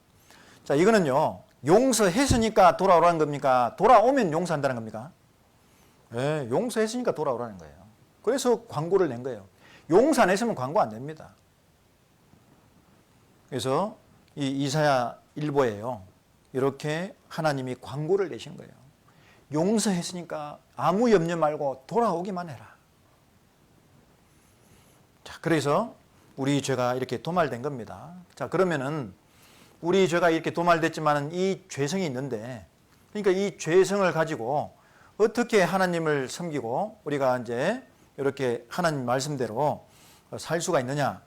자, 이거는요, 용서했으니까 돌아오라는 겁니까? 돌아오면 용서한다는 겁니까? 네, 용서했으니까 돌아오라는 거예요. 그래서 광고를 낸 거예요. 용서 안 했으면 광고 안 냅니다. 그래서 이 이사야 일보에요, 이렇게 하나님이 광고를 내신 거예요. 용서했으니까 아무 염려 말고 돌아오기만 해라. 자, 그래서 우리 죄가 이렇게 도말된 겁니다. 자, 그러면은 우리 죄가 이렇게 도말됐지만은 이 죄성이 있는데, 그러니까 이 죄성을 가지고 어떻게 하나님을 섬기고 우리가 이제 이렇게 하나님 말씀대로 살 수가 있느냐.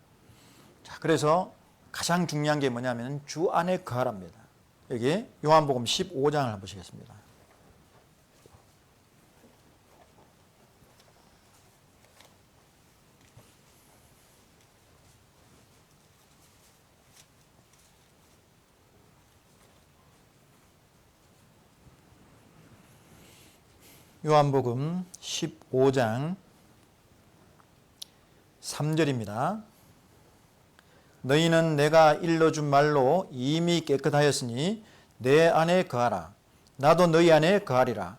자, 그래서 가장 중요한 게 뭐냐면 주 안에 거하랍니다. 여기 요한복음 15장을 한번 보시겠습니다. 요한복음 15장 3절입니다. 너희는 내가 일러준 말로 이미 깨끗하였으니 내 안에 거하라. 나도 너희 안에 거하리라.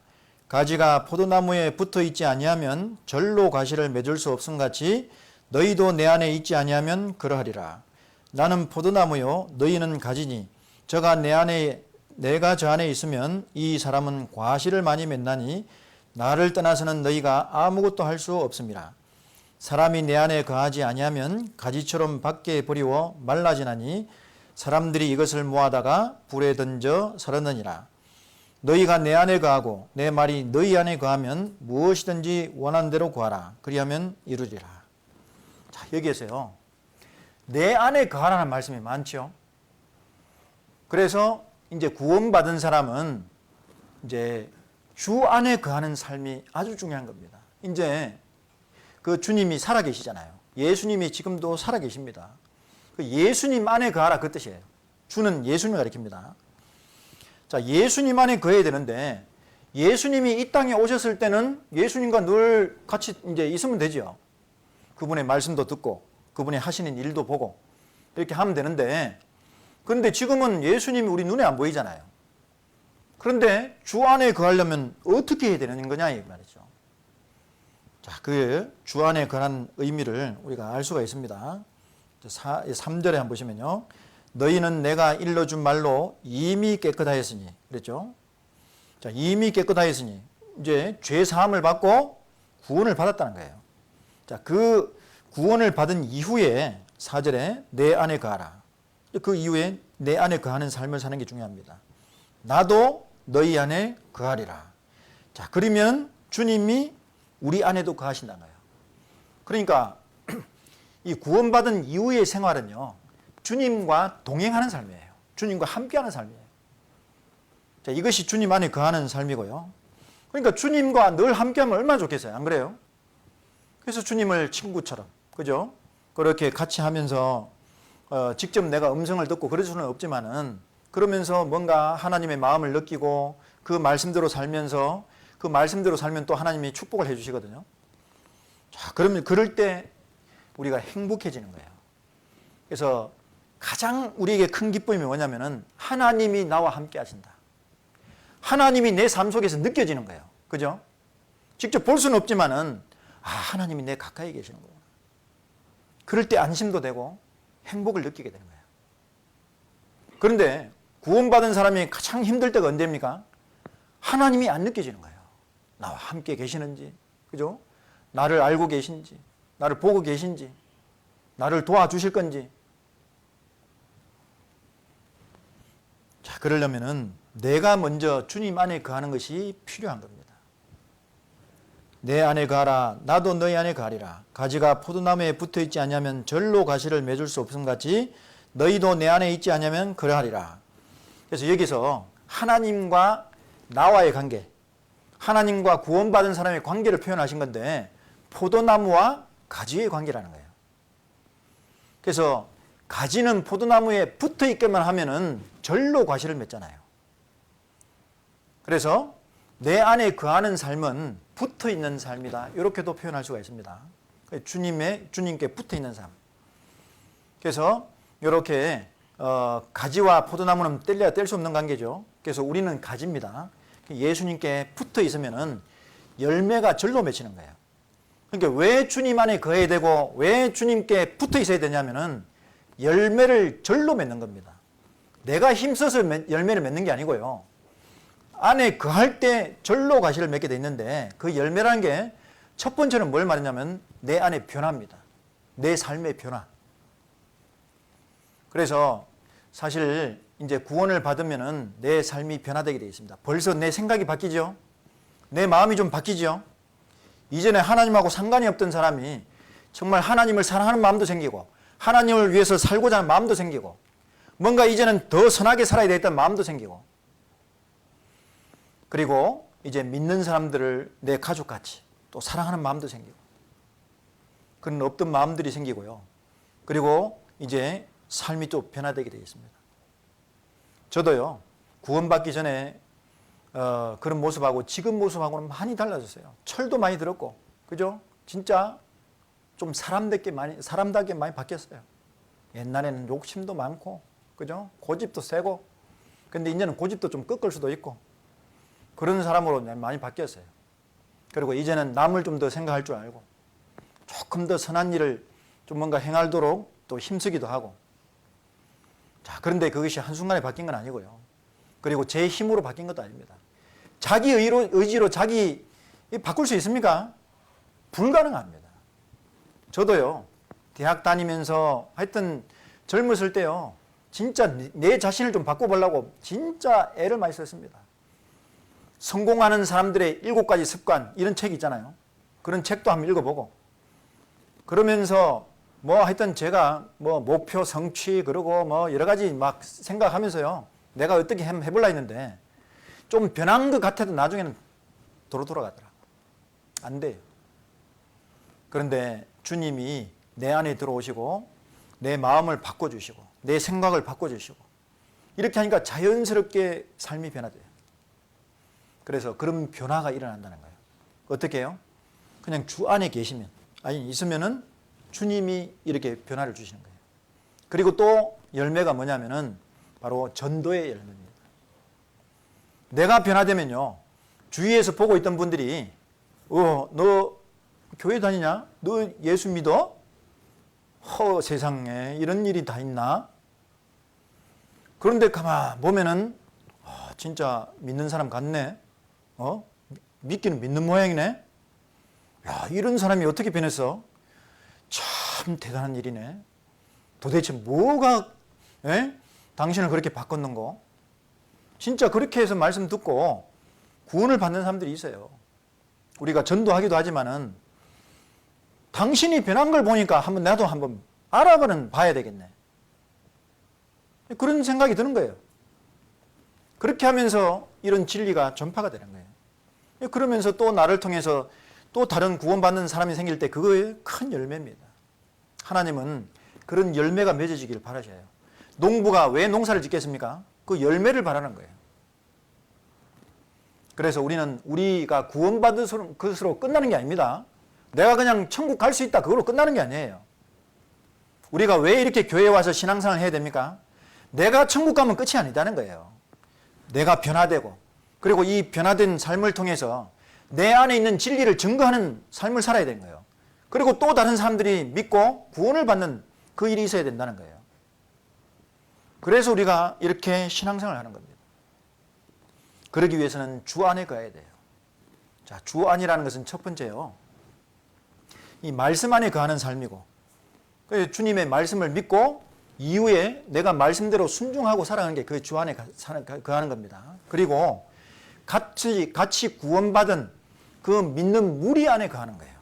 가지가 포도나무에 붙어 있지 아니하면 절로 가시를 맺을 수 없음 같이 너희도 내 안에 있지 아니하면 그러하리라. 나는 포도나무요 너희는 가지니 저가 내 안에 내가 저 안에 있으면 이 사람은 과실을 많이 맺나니 나를 떠나서는 너희가 아무것도 할 수 없습니다. 사람이 내 안에 거하지 아니하면 가지처럼 밖에 버리워 말라지나니 사람들이 이것을 모아다가 불에 던져 살았느니라. 너희가 내 안에 거하고 내 말이 너희 안에 거하면 무엇이든지 원하는 대로 구하라. 그리하면 이루리라. 자, 여기에서요, 내 안에 거하라는 말씀이 많죠. 그래서 이제 구원받은 사람은 이제 주 안에 거하는 삶이 아주 중요한 겁니다. 이제 그 주님이 살아계시잖아요. 예수님이 지금도 살아계십니다. 그 예수님 안에 거하라 그 뜻이에요. 주는 예수님을 가리킵니다. 자, 예수님 안에 거해야 되는데 예수님이 이 땅에 오셨을 때는 예수님과 늘 같이 이제 있으면 되죠. 그분의 말씀도 듣고 그분이 하시는 일도 보고 이렇게 하면 되는데, 그런데 지금은 예수님이 우리 눈에 안 보이잖아요. 그런데 주 안에 거하려면 어떻게 해야 되는 거냐 이 말이죠. 자, 그 주 안에 거하는 의미를 우리가 알 수가 있습니다. 3절에 한번 보시면요. 너희는 내가 일러준 말로 이미 깨끗하였으니 그랬죠. 자, 이미 깨끗하였으니 이제 죄 사함을 받고 구원을 받았다는 거예요. 자, 그 구원을 받은 이후에 4절에 내 안에 거하라. 그 이후에 내 안에 거하는 삶을 사는 게 중요합니다. 나도 너희 안에 거하리라. 자, 그러면 주님이 우리 안에도 거하신다는 거예요. 그러니까 이 구원받은 이후의 생활은요, 주님과 동행하는 삶이에요. 주님과 함께하는 삶이에요. 자, 이것이 주님 안에 거하는 삶이고요. 그러니까 주님과 늘 함께하면 얼마나 좋겠어요. 안 그래요? 그래서 주님을 친구처럼, 그죠? 그렇게 같이 하면서 직접 내가 음성을 듣고 그럴 수는 없지만은 그러면서 뭔가 하나님의 마음을 느끼고 그 말씀대로 살면서 그 말씀대로 살면 또 하나님이 축복을 해 주시거든요. 자, 그러면 그럴 때 우리가 행복해지는 거예요. 그래서 가장 우리에게 큰 기쁨이 뭐냐면은 하나님이 나와 함께 하신다. 하나님이 내 삶 속에서 느껴지는 거예요. 그죠? 직접 볼 수는 없지만은 하나님이 내 가까이 계시는구나. 그럴 때 안심도 되고 행복을 느끼게 되는 거예요. 그런데 구원받은 사람이 가장 힘들 때가 언제입니까? 하나님이 안 느껴지는 거예요. 나와 함께 계시는지, 그죠? 나를 알고 계신지, 나를 보고 계신지, 나를 도와주실 건지. 자, 그러려면은 내가 먼저 주님 안에 거하는 것이 필요한 겁니다. 내 안에 거하라. 나도 너희 안에 거하리라. 가지가 포도나무에 붙어 있지 않으면 절로 가시를 맺을 수 없음 같이 너희도 내 안에 있지 않으면 그러하리라. 그래서 여기서 하나님과 나와의 관계, 하나님과 구원받은 사람의 관계를 표현하신 건데 포도나무와 가지의 관계라는 거예요. 그래서 가지는 포도나무에 붙어 있게만 하면은 절로 과실을 맺잖아요. 그래서 내 안에 거하는 삶은 붙어 있는 삶이다. 이렇게도 표현할 수가 있습니다. 주님께 붙어 있는 삶. 그래서 이렇게 가지와 포도나무는 뗄래야 뗄 수 없는 관계죠. 그래서 우리는 가지입니다. 예수님께 붙어 있으면은 열매가 절로 맺히는 거예요. 그러니까 왜 주님 안에 거해야 되고 왜 주님께 붙어 있어야 되냐면은 열매를 절로 맺는 겁니다. 내가 힘써서 열매를 맺는 게 아니고요. 안에 거할 때 절로 과실을 맺게 돼 있는데 그 열매라는 게 첫 번째는 뭘 말하냐면 내 안에 변화입니다. 내 삶의 변화. 그래서 사실 이제 구원을 받으면은 내 삶이 변화되게 되어 있습니다. 벌써 내 생각이 바뀌죠. 내 마음이 좀 바뀌죠. 이전에 하나님하고 상관이 없던 사람이 정말 하나님을 사랑하는 마음도 생기고 하나님을 위해서 살고자 하는 마음도 생기고 뭔가 이제는 더 선하게 살아야 되겠다는 마음도 생기고 그리고 이제 믿는 사람들을 내 가족같이 또 사랑하는 마음도 생기고 그런 없던 마음들이 생기고요. 그리고 이제 삶이 또 변화되게 되어 있습니다. 저도요. 구원받기 전에 그런 모습하고 지금 모습하고는 많이 달라졌어요. 철도 많이 들었고 그죠? 진짜 좀 사람답게 많이 바뀌었어요. 옛날에는 욕심도 많고 그죠? 고집도 세고 근데 이제는 고집도 좀 꺾을 수도 있고 그런 사람으로 많이 바뀌었어요. 그리고 이제는 남을 좀 더 생각할 줄 알고 조금 더 선한 일을 좀 뭔가 행하도록 또 힘쓰기도 하고 자, 그런데 그것이 한순간에 바뀐 건 아니고요. 그리고 제 힘으로 바뀐 것도 아닙니다. 자기 의지로 자기 바꿀 수 있습니까? 불가능합니다. 저도요. 대학 다니면서 하여튼 젊었을 때요. 진짜 내 자신을 좀 바꿔보려고 진짜 애를 많이 썼습니다. 성공하는 사람들의 7가지 습관 이런 책 있잖아요. 그런 책도 한번 읽어보고 그러면서 뭐 하여튼 제가 뭐 목표 성취 그러고 뭐 여러 가지 막 생각하면서요. 내가 어떻게 해보려 했는데 좀 변한 것 같아도 나중에는 도로 돌아가더라. 안 돼요. 그런데 주님이 내 안에 들어오시고 내 마음을 바꿔주시고 내 생각을 바꿔주시고 이렇게 하니까 자연스럽게 삶이 변화돼요. 그래서 그런 변화가 일어난다는 거예요. 어떻게 해요? 그냥 주 안에 계시면 아니 있으면은 주님이 이렇게 변화를 주시는 거예요. 그리고 또 열매가 뭐냐면은 바로 전도의 열매입니다. 내가 변화되면요. 주위에서 보고 있던 분들이 너 교회 다니냐? 너 예수 믿어? 세상에 이런 일이 다 있나? 그런데 가만 보면은 진짜 믿는 사람 같네. 믿기는 믿는 모양이네. 야, 이런 사람이 어떻게 변했어? 참 대단한 일이네. 도대체 뭐가 당신을 그렇게 바꿨는고? 진짜 그렇게 해서 말씀 듣고 구원을 받는 사람들이 있어요. 우리가 전도하기도 하지만은 당신이 변한 걸 보니까 나도 한번 알아보는 봐야 되겠네. 그런 생각이 드는 거예요. 그렇게 하면서 이런 진리가 전파가 되는 거예요. 그러면서 또 나를 통해서 또 다른 구원받는 사람이 생길 때 그거의 큰 열매입니다. 하나님은 그런 열매가 맺어지기를 바라셔요. 농부가 왜 농사를 짓겠습니까? 그 열매를 바라는 거예요. 그래서 우리가 구원받은 것으로 끝나는 게 아닙니다. 내가 그냥 천국 갈 수 있다 그걸로 끝나는 게 아니에요. 우리가 왜 이렇게 교회에 와서 신앙생활을 해야 됩니까? 내가 천국 가면 끝이 아니다는 거예요. 내가 변화되고 그리고 이 변화된 삶을 통해서 내 안에 있는 진리를 증거하는 삶을 살아야 되는 거예요. 그리고 또 다른 사람들이 믿고 구원을 받는 그 일이 있어야 된다는 거예요. 그래서 우리가 이렇게 신앙생활을 하는 겁니다. 그러기 위해서는 주 안에 가야 돼요. 자, 주 안이라는 것은 첫 번째요. 이 말씀 안에 거하는 삶이고 그래서 주님의 말씀을 믿고 이후에 내가 말씀대로 순종하고 살아가는 게 그 주 안에 거하는 겁니다. 그리고 같이 구원받은 그 믿는 무리 안에 거하는 거예요.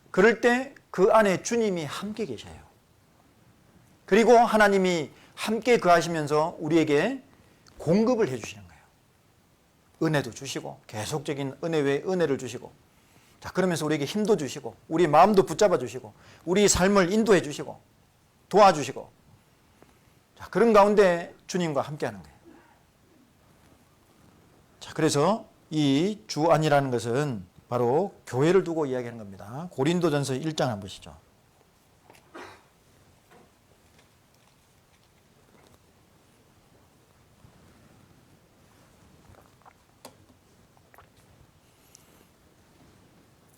그럴 때 그 안에 주님이 함께 계셔요. 그리고 하나님이 함께 거하시면서 우리에게 공급을 해주시는 거예요. 은혜도 주시고 계속적인 은혜 외에 은혜를 주시고, 자 그러면서 우리에게 힘도 주시고 우리 마음도 붙잡아 주시고 우리 삶을 인도해 주시고 도와주시고, 자 그런 가운데 주님과 함께하는 거예요. 자 그래서 이 주 안이라는 것은 바로 교회를 두고 이야기하는 겁니다. 고린도전서 1장 한번 보시죠.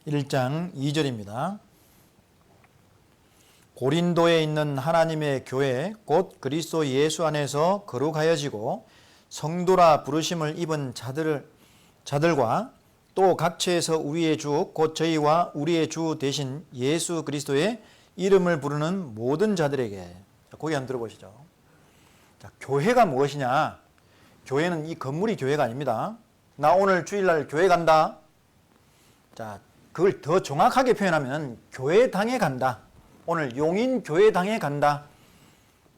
(1장) 2절입니다. 고린도에 있는 하나님의 교회 곧 그리스도 예수 안에서 거룩하여지고 성도라 부르심을 입은 자들과 또 각처에서 우리의 주 곧 저희와 우리의 주 대신 예수 그리스도의 이름을 부르는 모든 자들에게. 거기 한번 들어보시죠. 자, 교회가 무엇이냐? 교회는 이 건물이 교회가 아닙니다. 나 오늘 주일날 교회 간다. 자, 그걸 더 정확하게 표현하면 교회당에 간다. 오늘 용인 교회당에 간다.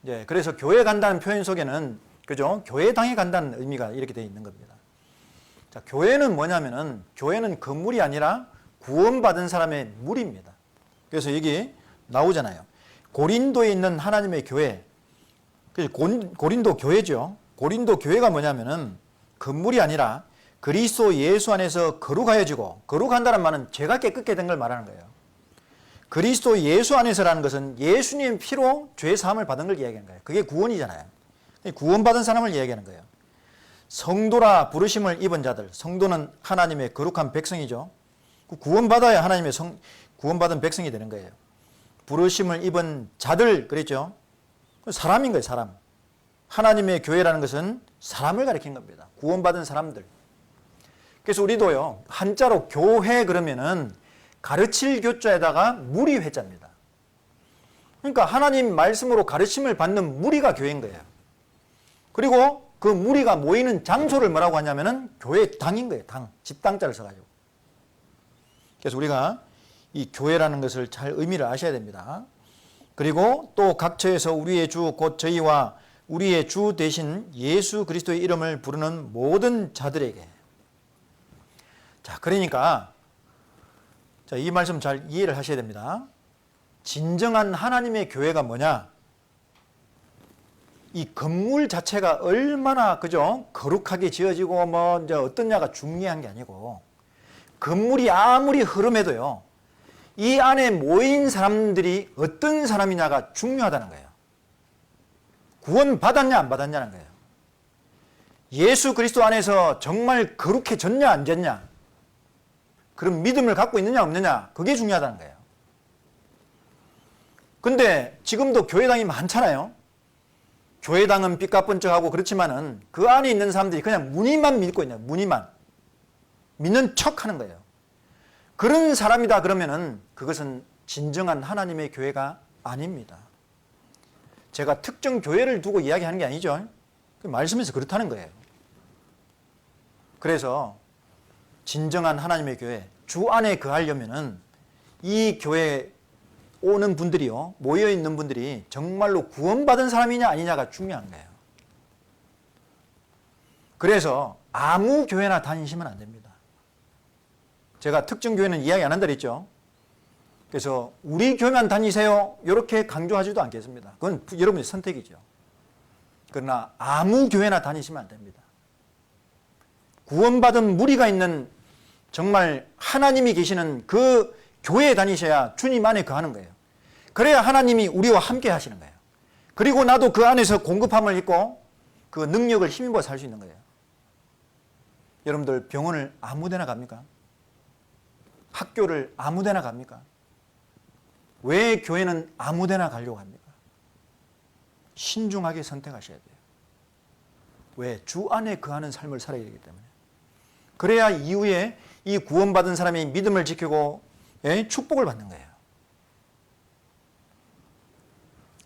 예, 그래서 교회 간다는 표현 속에는 그죠? 교회당에 간다는 의미가 이렇게 되어 있는 겁니다. 자, 교회는 뭐냐면은 교회는 건물이 아니라 구원받은 사람의 무리입니다. 그래서 여기 나오잖아요. 고린도에 있는 하나님의 교회. 고린도 교회죠. 고린도 교회가 뭐냐면은 건물이 아니라 그리스도 예수 안에서 거룩하여지고, 거룩한다는 말은 죄가 깨끗게 된 걸 말하는 거예요. 그리스도 예수 안에서라는 것은 예수님 피로 죄 사함을 받은 걸 이야기하는 거예요. 그게 구원이잖아요. 구원받은 사람을 이야기하는 거예요. 성도라 부르심을 입은 자들. 성도는 하나님의 거룩한 백성이죠. 구원받아야 하나님의 구원받은 백성이 되는 거예요. 부르심을 입은 자들 그랬죠. 사람인 거예요. 사람. 하나님의 교회라는 것은 사람을 가리킨 겁니다. 구원받은 사람들. 그래서 우리도요, 한자로 교회 그러면은 가르칠 교자에다가 무리 회자입니다. 그러니까 하나님 말씀으로 가르침을 받는 무리가 교회인 거예요. 그리고 그 무리가 모이는 장소를 뭐라고 하냐면은 교회당인 거예요. 당. 집당자를 써가지고. 그래서 우리가 이 교회라는 것을 잘 의미를 아셔야 됩니다. 그리고 또 각처에서 우리의 주 곧 저희와 우리의 주 대신 예수 그리스도의 이름을 부르는 모든 자들에게. 자, 그러니까 자, 이 말씀 잘 이해를 하셔야 됩니다. 진정한 하나님의 교회가 뭐냐? 이 건물 자체가 얼마나 그죠? 거룩하게 지어지고 뭐 이제 어떠냐가 중요한 게 아니고, 건물이 아무리 흐름해도요, 이 안에 모인 사람들이 어떤 사람이냐가 중요하다는 거예요. 구원 받았냐 안 받았냐는 거예요. 예수 그리스도 안에서 정말 거룩해졌냐 안 졌냐, 그런 믿음을 갖고 있느냐 없느냐, 그게 중요하다는 거예요. 근데 지금도 교회당이 많잖아요. 교회당은 삐까뻔쩍하고 그렇지만은 그 안에 있는 사람들이 그냥 무늬만 믿고 있냐, 무늬만 믿는 척하는 거예요. 그런 사람이다 그러면은 그것은 진정한 하나님의 교회가 아닙니다. 제가 특정 교회를 두고 이야기하는 게 아니죠. 말씀에서 그렇다는 거예요. 그래서 진정한 하나님의 교회, 주 안에 거하려면은 이 교회 오는 분들이요, 모여 있는 분들이 정말로 구원받은 사람이냐 아니냐가 중요한 거예요. 그래서 아무 교회나 다니시면 안 됩니다. 제가 특정 교회는 이야기 안 한다 그랬죠. 그래서 우리 교회만 다니세요 이렇게 강조하지도 않겠습니다. 그건 여러분의 선택이죠. 그러나 아무 교회나 다니시면 안 됩니다. 구원받은 무리가 있는 정말 하나님이 계시는 그 교회에 다니셔야 주님 안에 거하는 거예요. 그래야 하나님이 우리와 함께 하시는 거예요. 그리고 나도 그 안에서 공급함을 입고 그 능력을 힘입어 살 수 있는 거예요. 여러분들 병원을 아무 데나 갑니까? 학교를 아무 데나 갑니까? 왜 교회는 아무 데나 가려고 합니까? 신중하게 선택하셔야 돼요. 왜? 주 안에 거하는 삶을 살아야 되기 때문에. 그래야 이후에 이 구원받은 사람이 믿음을 지키고 축복을 받는 거예요.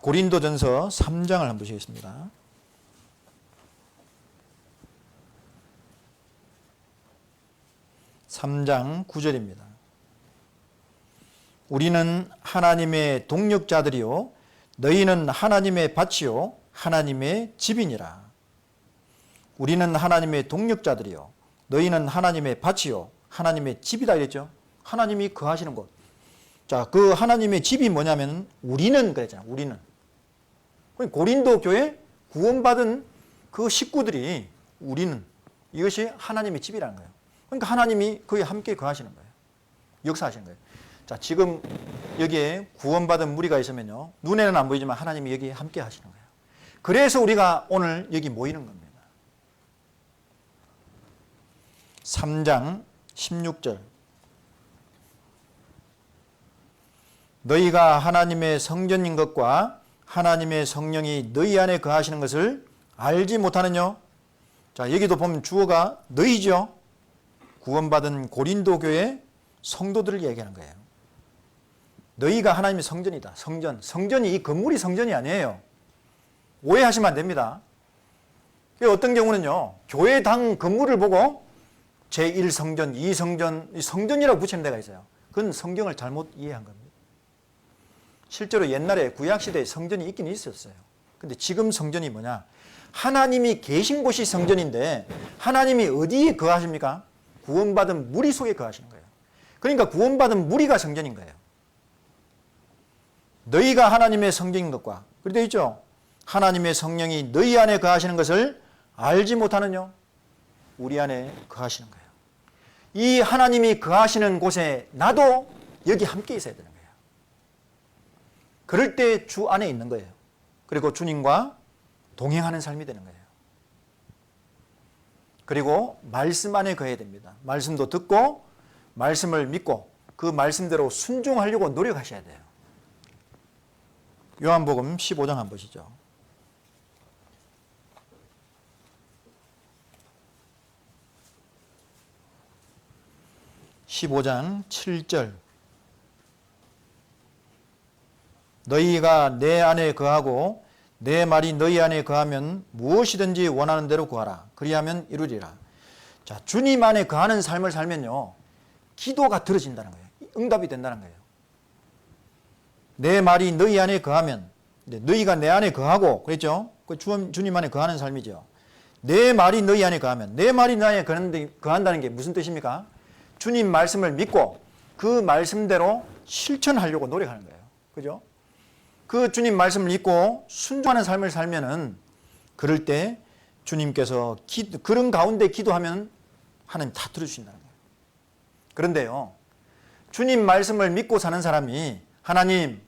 고린도전서 3장을 한번 보시겠습니다. 3장 9절입니다. 우리는 하나님의 동력자들이요 너희는 하나님의 밭이요 하나님의 집이니라. 우리는 하나님의 동력자들이요 너희는 하나님의 밭이요 하나님의 집이다 이랬죠. 하나님이 거하시는 곳. 자, 그 하나님의 집이 뭐냐면 우리는 그랬잖아. 우리는. 고린도 교회 구원받은 그 식구들이 우리는 이것이 하나님의 집이라는 거예요. 그러니까 하나님이 거기에 함께 거하시는 거예요. 역사하시는 거예요. 자, 지금 여기에 구원받은 무리가 있으면요. 눈에는 안 보이지만 하나님이 여기에 함께 하시는 거예요. 그래서 우리가 오늘 여기 모이는 겁니다. 3장 16절. 너희가 하나님의 성전인 것과 하나님의 성령이 너희 안에 거하시는 것을 알지 못하느냐? 자, 여기도 보면 주어가 너희죠. 구원받은 고린도 교회 성도들을 얘기하는 거예요. 너희가 하나님의 성전이다. 성전. 성전이 이 건물이 성전이 아니에요. 오해하시면 안 됩니다. 어떤 경우는요. 교회당 건물을 보고 제1성전, 2성전, 성전이라고 붙이는 데가 있어요. 그건 성경을 잘못 이해한 겁니다. 실제로 옛날에 구약시대에 성전이 있긴 있었어요. 근데 지금 성전이 뭐냐? 하나님이 계신 곳이 성전인데 하나님이 어디에 거하십니까? 구원받은 무리 속에 거하시는 거예요. 그러니까 구원받은 무리가 성전인 거예요. 너희가 하나님의 성전인 것과 그렇게 되어 있죠. 하나님의 성령이 너희 안에 거하시는 것을 알지 못하느냐? 우리 안에 거하시는 거예요. 이 하나님이 거하시는 곳에 나도 여기 함께 있어야 되는 거예요. 그럴 때 주 안에 있는 거예요. 그리고 주님과 동행하는 삶이 되는 거예요. 그리고 말씀 안에 거해야 됩니다. 말씀도 듣고 말씀을 믿고 그 말씀대로 순종하려고 노력하셔야 돼요. 요한복음 15장 한번 보시죠. 15장 7절. 너희가 내 안에 거하고 내 말이 너희 안에 거하면 무엇이든지 원하는 대로 구하라. 그리하면 이루리라. 자, 주님 안에 거하는 삶을 살면요. 기도가 들어진다는 거예요. 응답이 된다는 거예요. 내 말이 너희 안에 거하면, 너희가 내 안에 거하고, 그랬죠? 그 주님 안에 거하는 삶이죠. 내 말이 너희 안에 거하면, 내 말이 너희 안에 거한다는 게 무슨 뜻입니까? 주님 말씀을 믿고 그 말씀대로 실천하려고 노력하는 거예요. 그죠? 그 주님 말씀을 믿고 순종하는 삶을 살면은 그럴 때 주님께서 그런 가운데 기도하면 하나님 다 들어주신다는 거예요. 그런데요, 주님 말씀을 믿고 사는 사람이 하나님,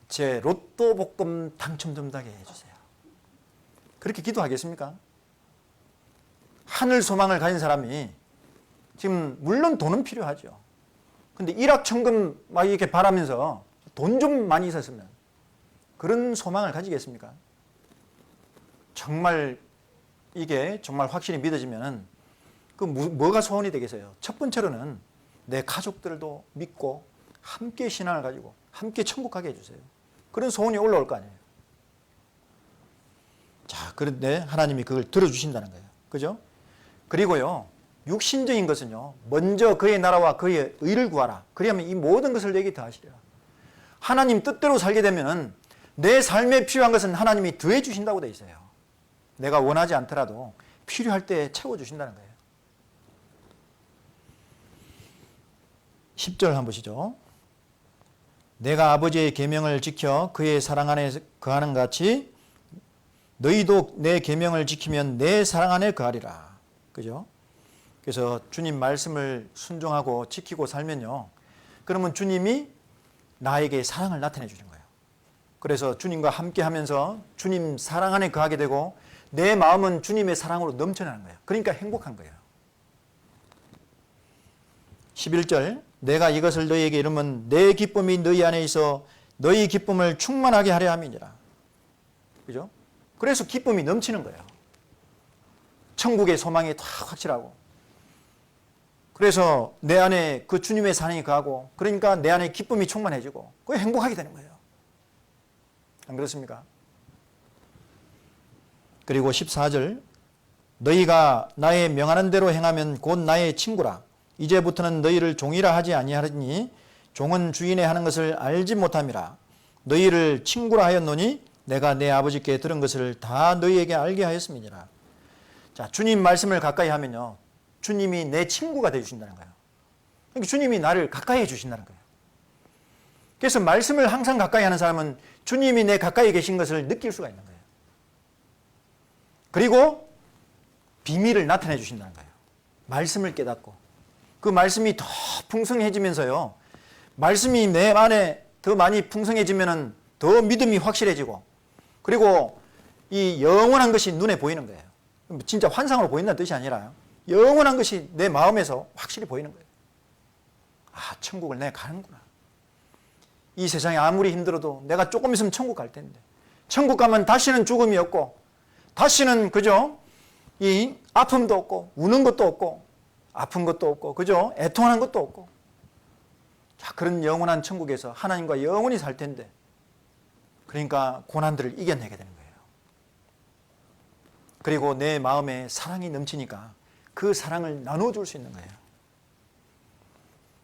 제 로또 복권 당첨 좀 나게 해주세요. 그렇게 기도하겠습니까? 하늘 소망을 가진 사람이 지금 물론 돈은 필요하죠. 근데 일확천금 막 이렇게 바라면서 돈 좀 많이 있었으면 그런 소망을 가지겠습니까? 정말 이게 정말 확실히 믿어지면은 그 뭐가 소원이 되겠어요? 첫 번째로는 내 가족들도 믿고 함께 신앙을 가지고 함께 천국 가게 해주세요. 그런 소원이 올라올 거 아니에요. 자, 그런데 하나님이 그걸 들어주신다는 거예요. 그죠? 그리고요, 육신적인 것은요, 먼저 그의 나라와 그의 의를 구하라. 그리하면 이 모든 것을 내게 더하시리라. 하나님 뜻대로 살게 되면 내 삶에 필요한 것은 하나님이 더해 주신다고 되어 있어요. 내가 원하지 않더라도 필요할 때 채워주신다는 거예요. 10절 한번 보시죠. 내가 아버지의 계명을 지켜 그의 사랑 안에 거하는 같이 너희도 내 계명을 지키면 내 사랑 안에 거하리라. 그죠? 그래서 주님 말씀을 순종하고 지키고 살면요, 그러면 주님이 나에게 사랑을 나타내 주는 거예요. 그래서 주님과 함께 하면서 주님 사랑 안에 거하게 되고 내 마음은 주님의 사랑으로 넘쳐나는 거예요. 그러니까 행복한 거예요. 11절, 내가 이것을 너희에게 이르면 내 기쁨이 너희 안에 있어 너희 기쁨을 충만하게 하려 함이니라. 그죠? 그래서 기쁨이 넘치는 거예요. 천국의 소망이 다 확실하고, 그래서 내 안에 그 주님의 사랑이 거하고, 그러니까 내 안에 기쁨이 충만해지고 그게 행복하게 되는 거예요. 안 그렇습니까? 그리고 14절, 너희가 나의 명하는 대로 행하면 곧 나의 친구라. 이제부터는 너희를 종이라 하지 아니하리니 종은 주인의 하는 것을 알지 못함이라. 너희를 친구라 하였노니 내가 내 아버지께 들은 것을 다 너희에게 알게 하였음이니라. 자, 주님 말씀을 가까이 하면요, 주님이 내 친구가 되어 주신다는 거예요. 그러니까 주님이 나를 가까이 해 주신다는 거예요. 그래서 말씀을 항상 가까이 하는 사람은 주님이 내 가까이 계신 것을 느낄 수가 있는 거예요. 그리고 비밀을 나타내 주신다는 거예요. 말씀을 깨닫고 그 말씀이 더 풍성해지면서요, 말씀이 내 안에 더 많이 풍성해지면은 더 믿음이 확실해지고, 그리고 이 영원한 것이 눈에 보이는 거예요. 진짜 환상으로 보인다는 뜻이 아니라 영원한 것이 내 마음에서 확실히 보이는 거예요. 아, 천국을 내가 가는구나. 이 세상에 아무리 힘들어도 내가 조금 있으면 천국 갈 텐데, 천국 가면 다시는 죽음이 없고, 다시는 그죠? 이 아픔도 없고, 우는 것도 없고, 아픈 것도 없고, 그죠? 애통하는 것도 없고. 자, 그런 영원한 천국에서 하나님과 영원히 살 텐데, 그러니까 고난들을 이겨내게 되는 거예요. 그리고 내 마음에 사랑이 넘치니까 그 사랑을 나눠줄 수 있는 거예요.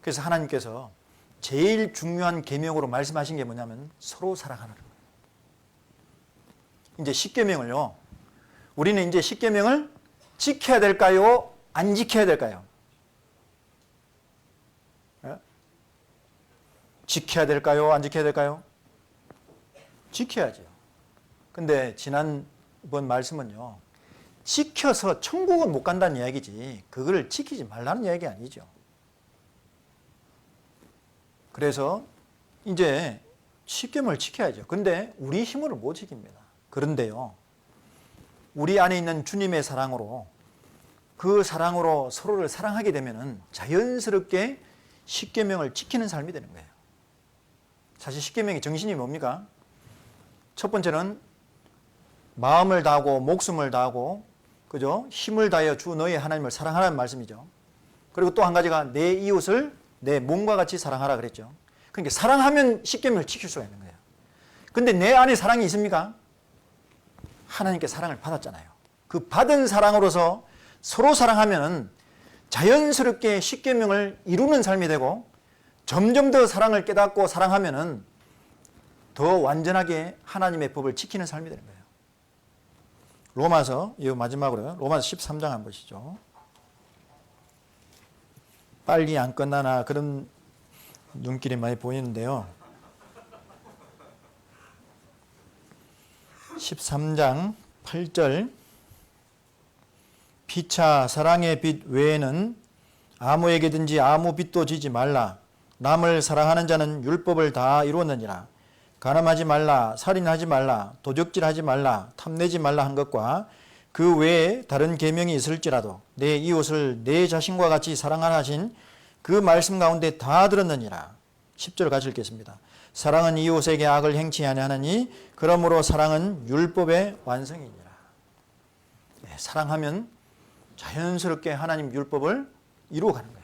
그래서 하나님께서 제일 중요한 계명으로 말씀하신 게 뭐냐면 서로 사랑하라는 거예요. 이제 십계명을요, 우리는 이제 십계명을 지켜야 될까요? 안 지켜야 될까요? 지켜야 될까요? 안 지켜야 될까요? 지켜야죠. 근데 지난번 말씀은요, 지켜서 천국은 못 간다는 이야기지 그걸 지키지 말라는 이야기 아니죠. 그래서 이제 십계명을 지켜야죠. 근데 우리 힘으로 못 지킵니다. 그런데요, 우리 안에 있는 주님의 사랑으로, 그 사랑으로 서로를 사랑하게 되면은 자연스럽게 십계명을 지키는 삶이 되는 거예요. 사실 십계명의 정신이 뭡니까? 첫 번째는 마음을 다하고 목숨을 다하고, 그죠? 힘을 다하여 주 너의 하나님을 사랑하라는 말씀이죠. 그리고 또 한 가지가 내 이웃을 내 몸과 같이 사랑하라 그랬죠. 그러니까 사랑하면 십계명을 지킬 수가 있는 거예요. 근데 내 안에 사랑이 있습니까? 하나님께 사랑을 받았잖아요. 그 받은 사랑으로서 서로 사랑하면 자연스럽게 십계명을 이루는 삶이 되고, 점점 더 사랑을 깨닫고 사랑하면은 더 완전하게 하나님의 법을 지키는 삶이 되는 거예요. 로마서, 이 마지막으로요, 로마서 13장 한번 보시죠. 빨리 안 끝나나 그런 눈길이 많이 보이는데요. 13장 8절, 피차 사랑의 빛 외에는 아무에게든지 아무 빚도 지지 말라. 남을 사랑하는 자는 율법을 다 이루었느니라. 간음하지 말라, 살인하지 말라, 도적질하지 말라, 탐내지 말라 한 것과 그 외에 다른 계명이 있을지라도 내 이웃을 내 자신과 같이 사랑하라 하신 그 말씀 가운데 다 들었느니라. 10절 같이 읽겠습니다. 사랑은 이웃에게 악을 행치 아니하나니 그러므로 사랑은 율법의 완성이니라. 네, 사랑하면 자연스럽게 하나님 율법을 이루어가는 거예요.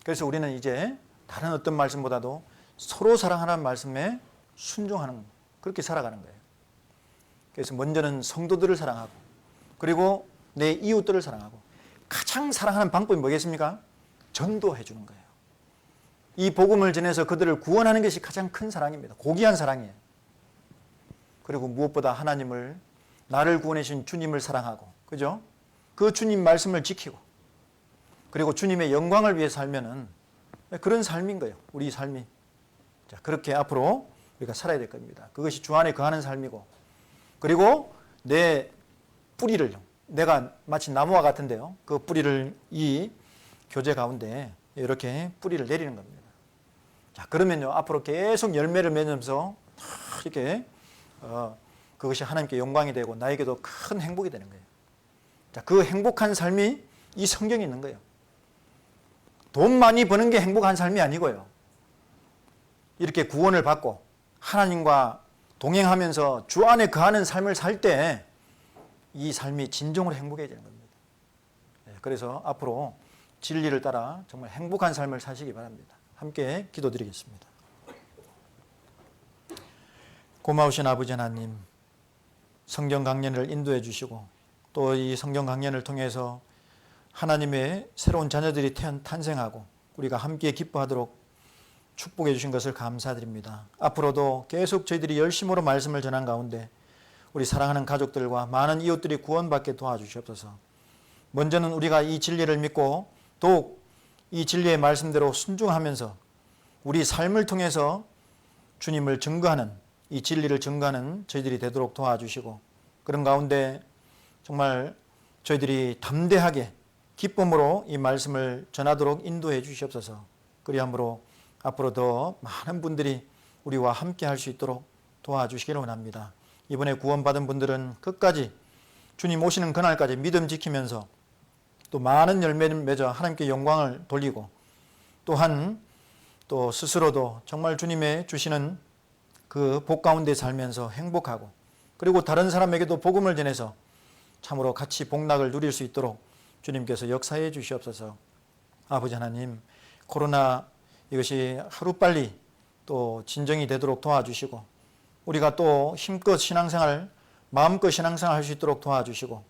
그래서 우리는 이제 다른 어떤 말씀보다도 서로 사랑하라는 말씀에 순종하는, 그렇게 살아가는 거예요. 그래서 먼저는 성도들을 사랑하고, 그리고 내 이웃들을 사랑하고, 가장 사랑하는 방법이 뭐겠습니까? 전도해 주는 거예요. 이 복음을 전해서 그들을 구원하는 것이 가장 큰 사랑입니다. 고귀한 사랑이에요. 그리고 무엇보다 하나님을, 나를 구원해 주신 주님을 사랑하고, 그죠? 그 주님 말씀을 지키고, 그리고 주님의 영광을 위해 살면은 그런 삶인 거예요. 우리 삶이. 자, 그렇게 앞으로 우리가 살아야 될 겁니다. 그것이 주 안에 거하는 삶이고, 그리고 내 뿌리를, 내가 마치 나무와 같은데요, 그 뿌리를 이 교제 가운데 이렇게 뿌리를 내리는 겁니다. 자, 그러면요, 앞으로 계속 열매를 맺으면서 이렇게 그것이 하나님께 영광이 되고 나에게도 큰 행복이 되는 거예요. 자, 그 행복한 삶이 이 성경에 있는 거예요. 돈 많이 버는 게 행복한 삶이 아니고요, 이렇게 구원을 받고 하나님과 동행하면서 주 안에 거하는 삶을 살 때 이 삶이 진정으로 행복해지는 겁니다. 그래서 앞으로 진리를 따라 정말 행복한 삶을 사시기 바랍니다. 함께 기도드리겠습니다. 고마우신 아버지 하나님, 성경 강연을 인도해 주시고 또 이 성경 강연을 통해서 하나님의 새로운 자녀들이 탄생하고 우리가 함께 기뻐하도록 축복해 주신 것을 감사드립니다. 앞으로도 계속 저희들이 열심으로 말씀을 전한 가운데 우리 사랑하는 가족들과 많은 이웃들이 구원받게 도와주시옵소서. 먼저는 우리가 이 진리를 믿고 더욱 이 진리의 말씀대로 순종하면서 우리 삶을 통해서 주님을 증거하는, 이 진리를 증거하는 저희들이 되도록 도와주시고, 그런 가운데 정말 저희들이 담대하게 기쁨으로 이 말씀을 전하도록 인도해 주시옵소서. 그리함으로 앞으로 더 많은 분들이 우리와 함께 할 수 있도록 도와주시기를 원합니다. 이번에 구원받은 분들은 끝까지 주님 오시는 그날까지 믿음 지키면서 또 많은 열매를 맺어 하나님께 영광을 돌리고, 또한 또 스스로도 정말 주님의 주시는 그 복 가운데 살면서 행복하고, 그리고 다른 사람에게도 복음을 전해서 참으로 같이 복락을 누릴 수 있도록 주님께서 역사해 주시옵소서. 아버지 하나님, 코로나 이것이 하루빨리 또 진정이 되도록 도와주시고, 우리가 또 힘껏 신앙생활, 마음껏 신앙생활 할 수 있도록 도와주시고,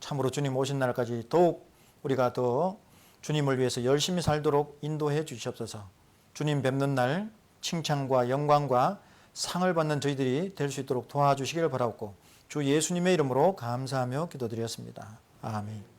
참으로 주님 오신 날까지 더욱 우리가 더 주님을 위해서 열심히 살도록 인도해 주시옵소서. 주님 뵙는 날 칭찬과 영광과 상을 받는 저희들이 될 수 있도록 도와주시기를 바라옵고, 주 예수님의 이름으로 감사하며 기도드렸습니다. 아멘.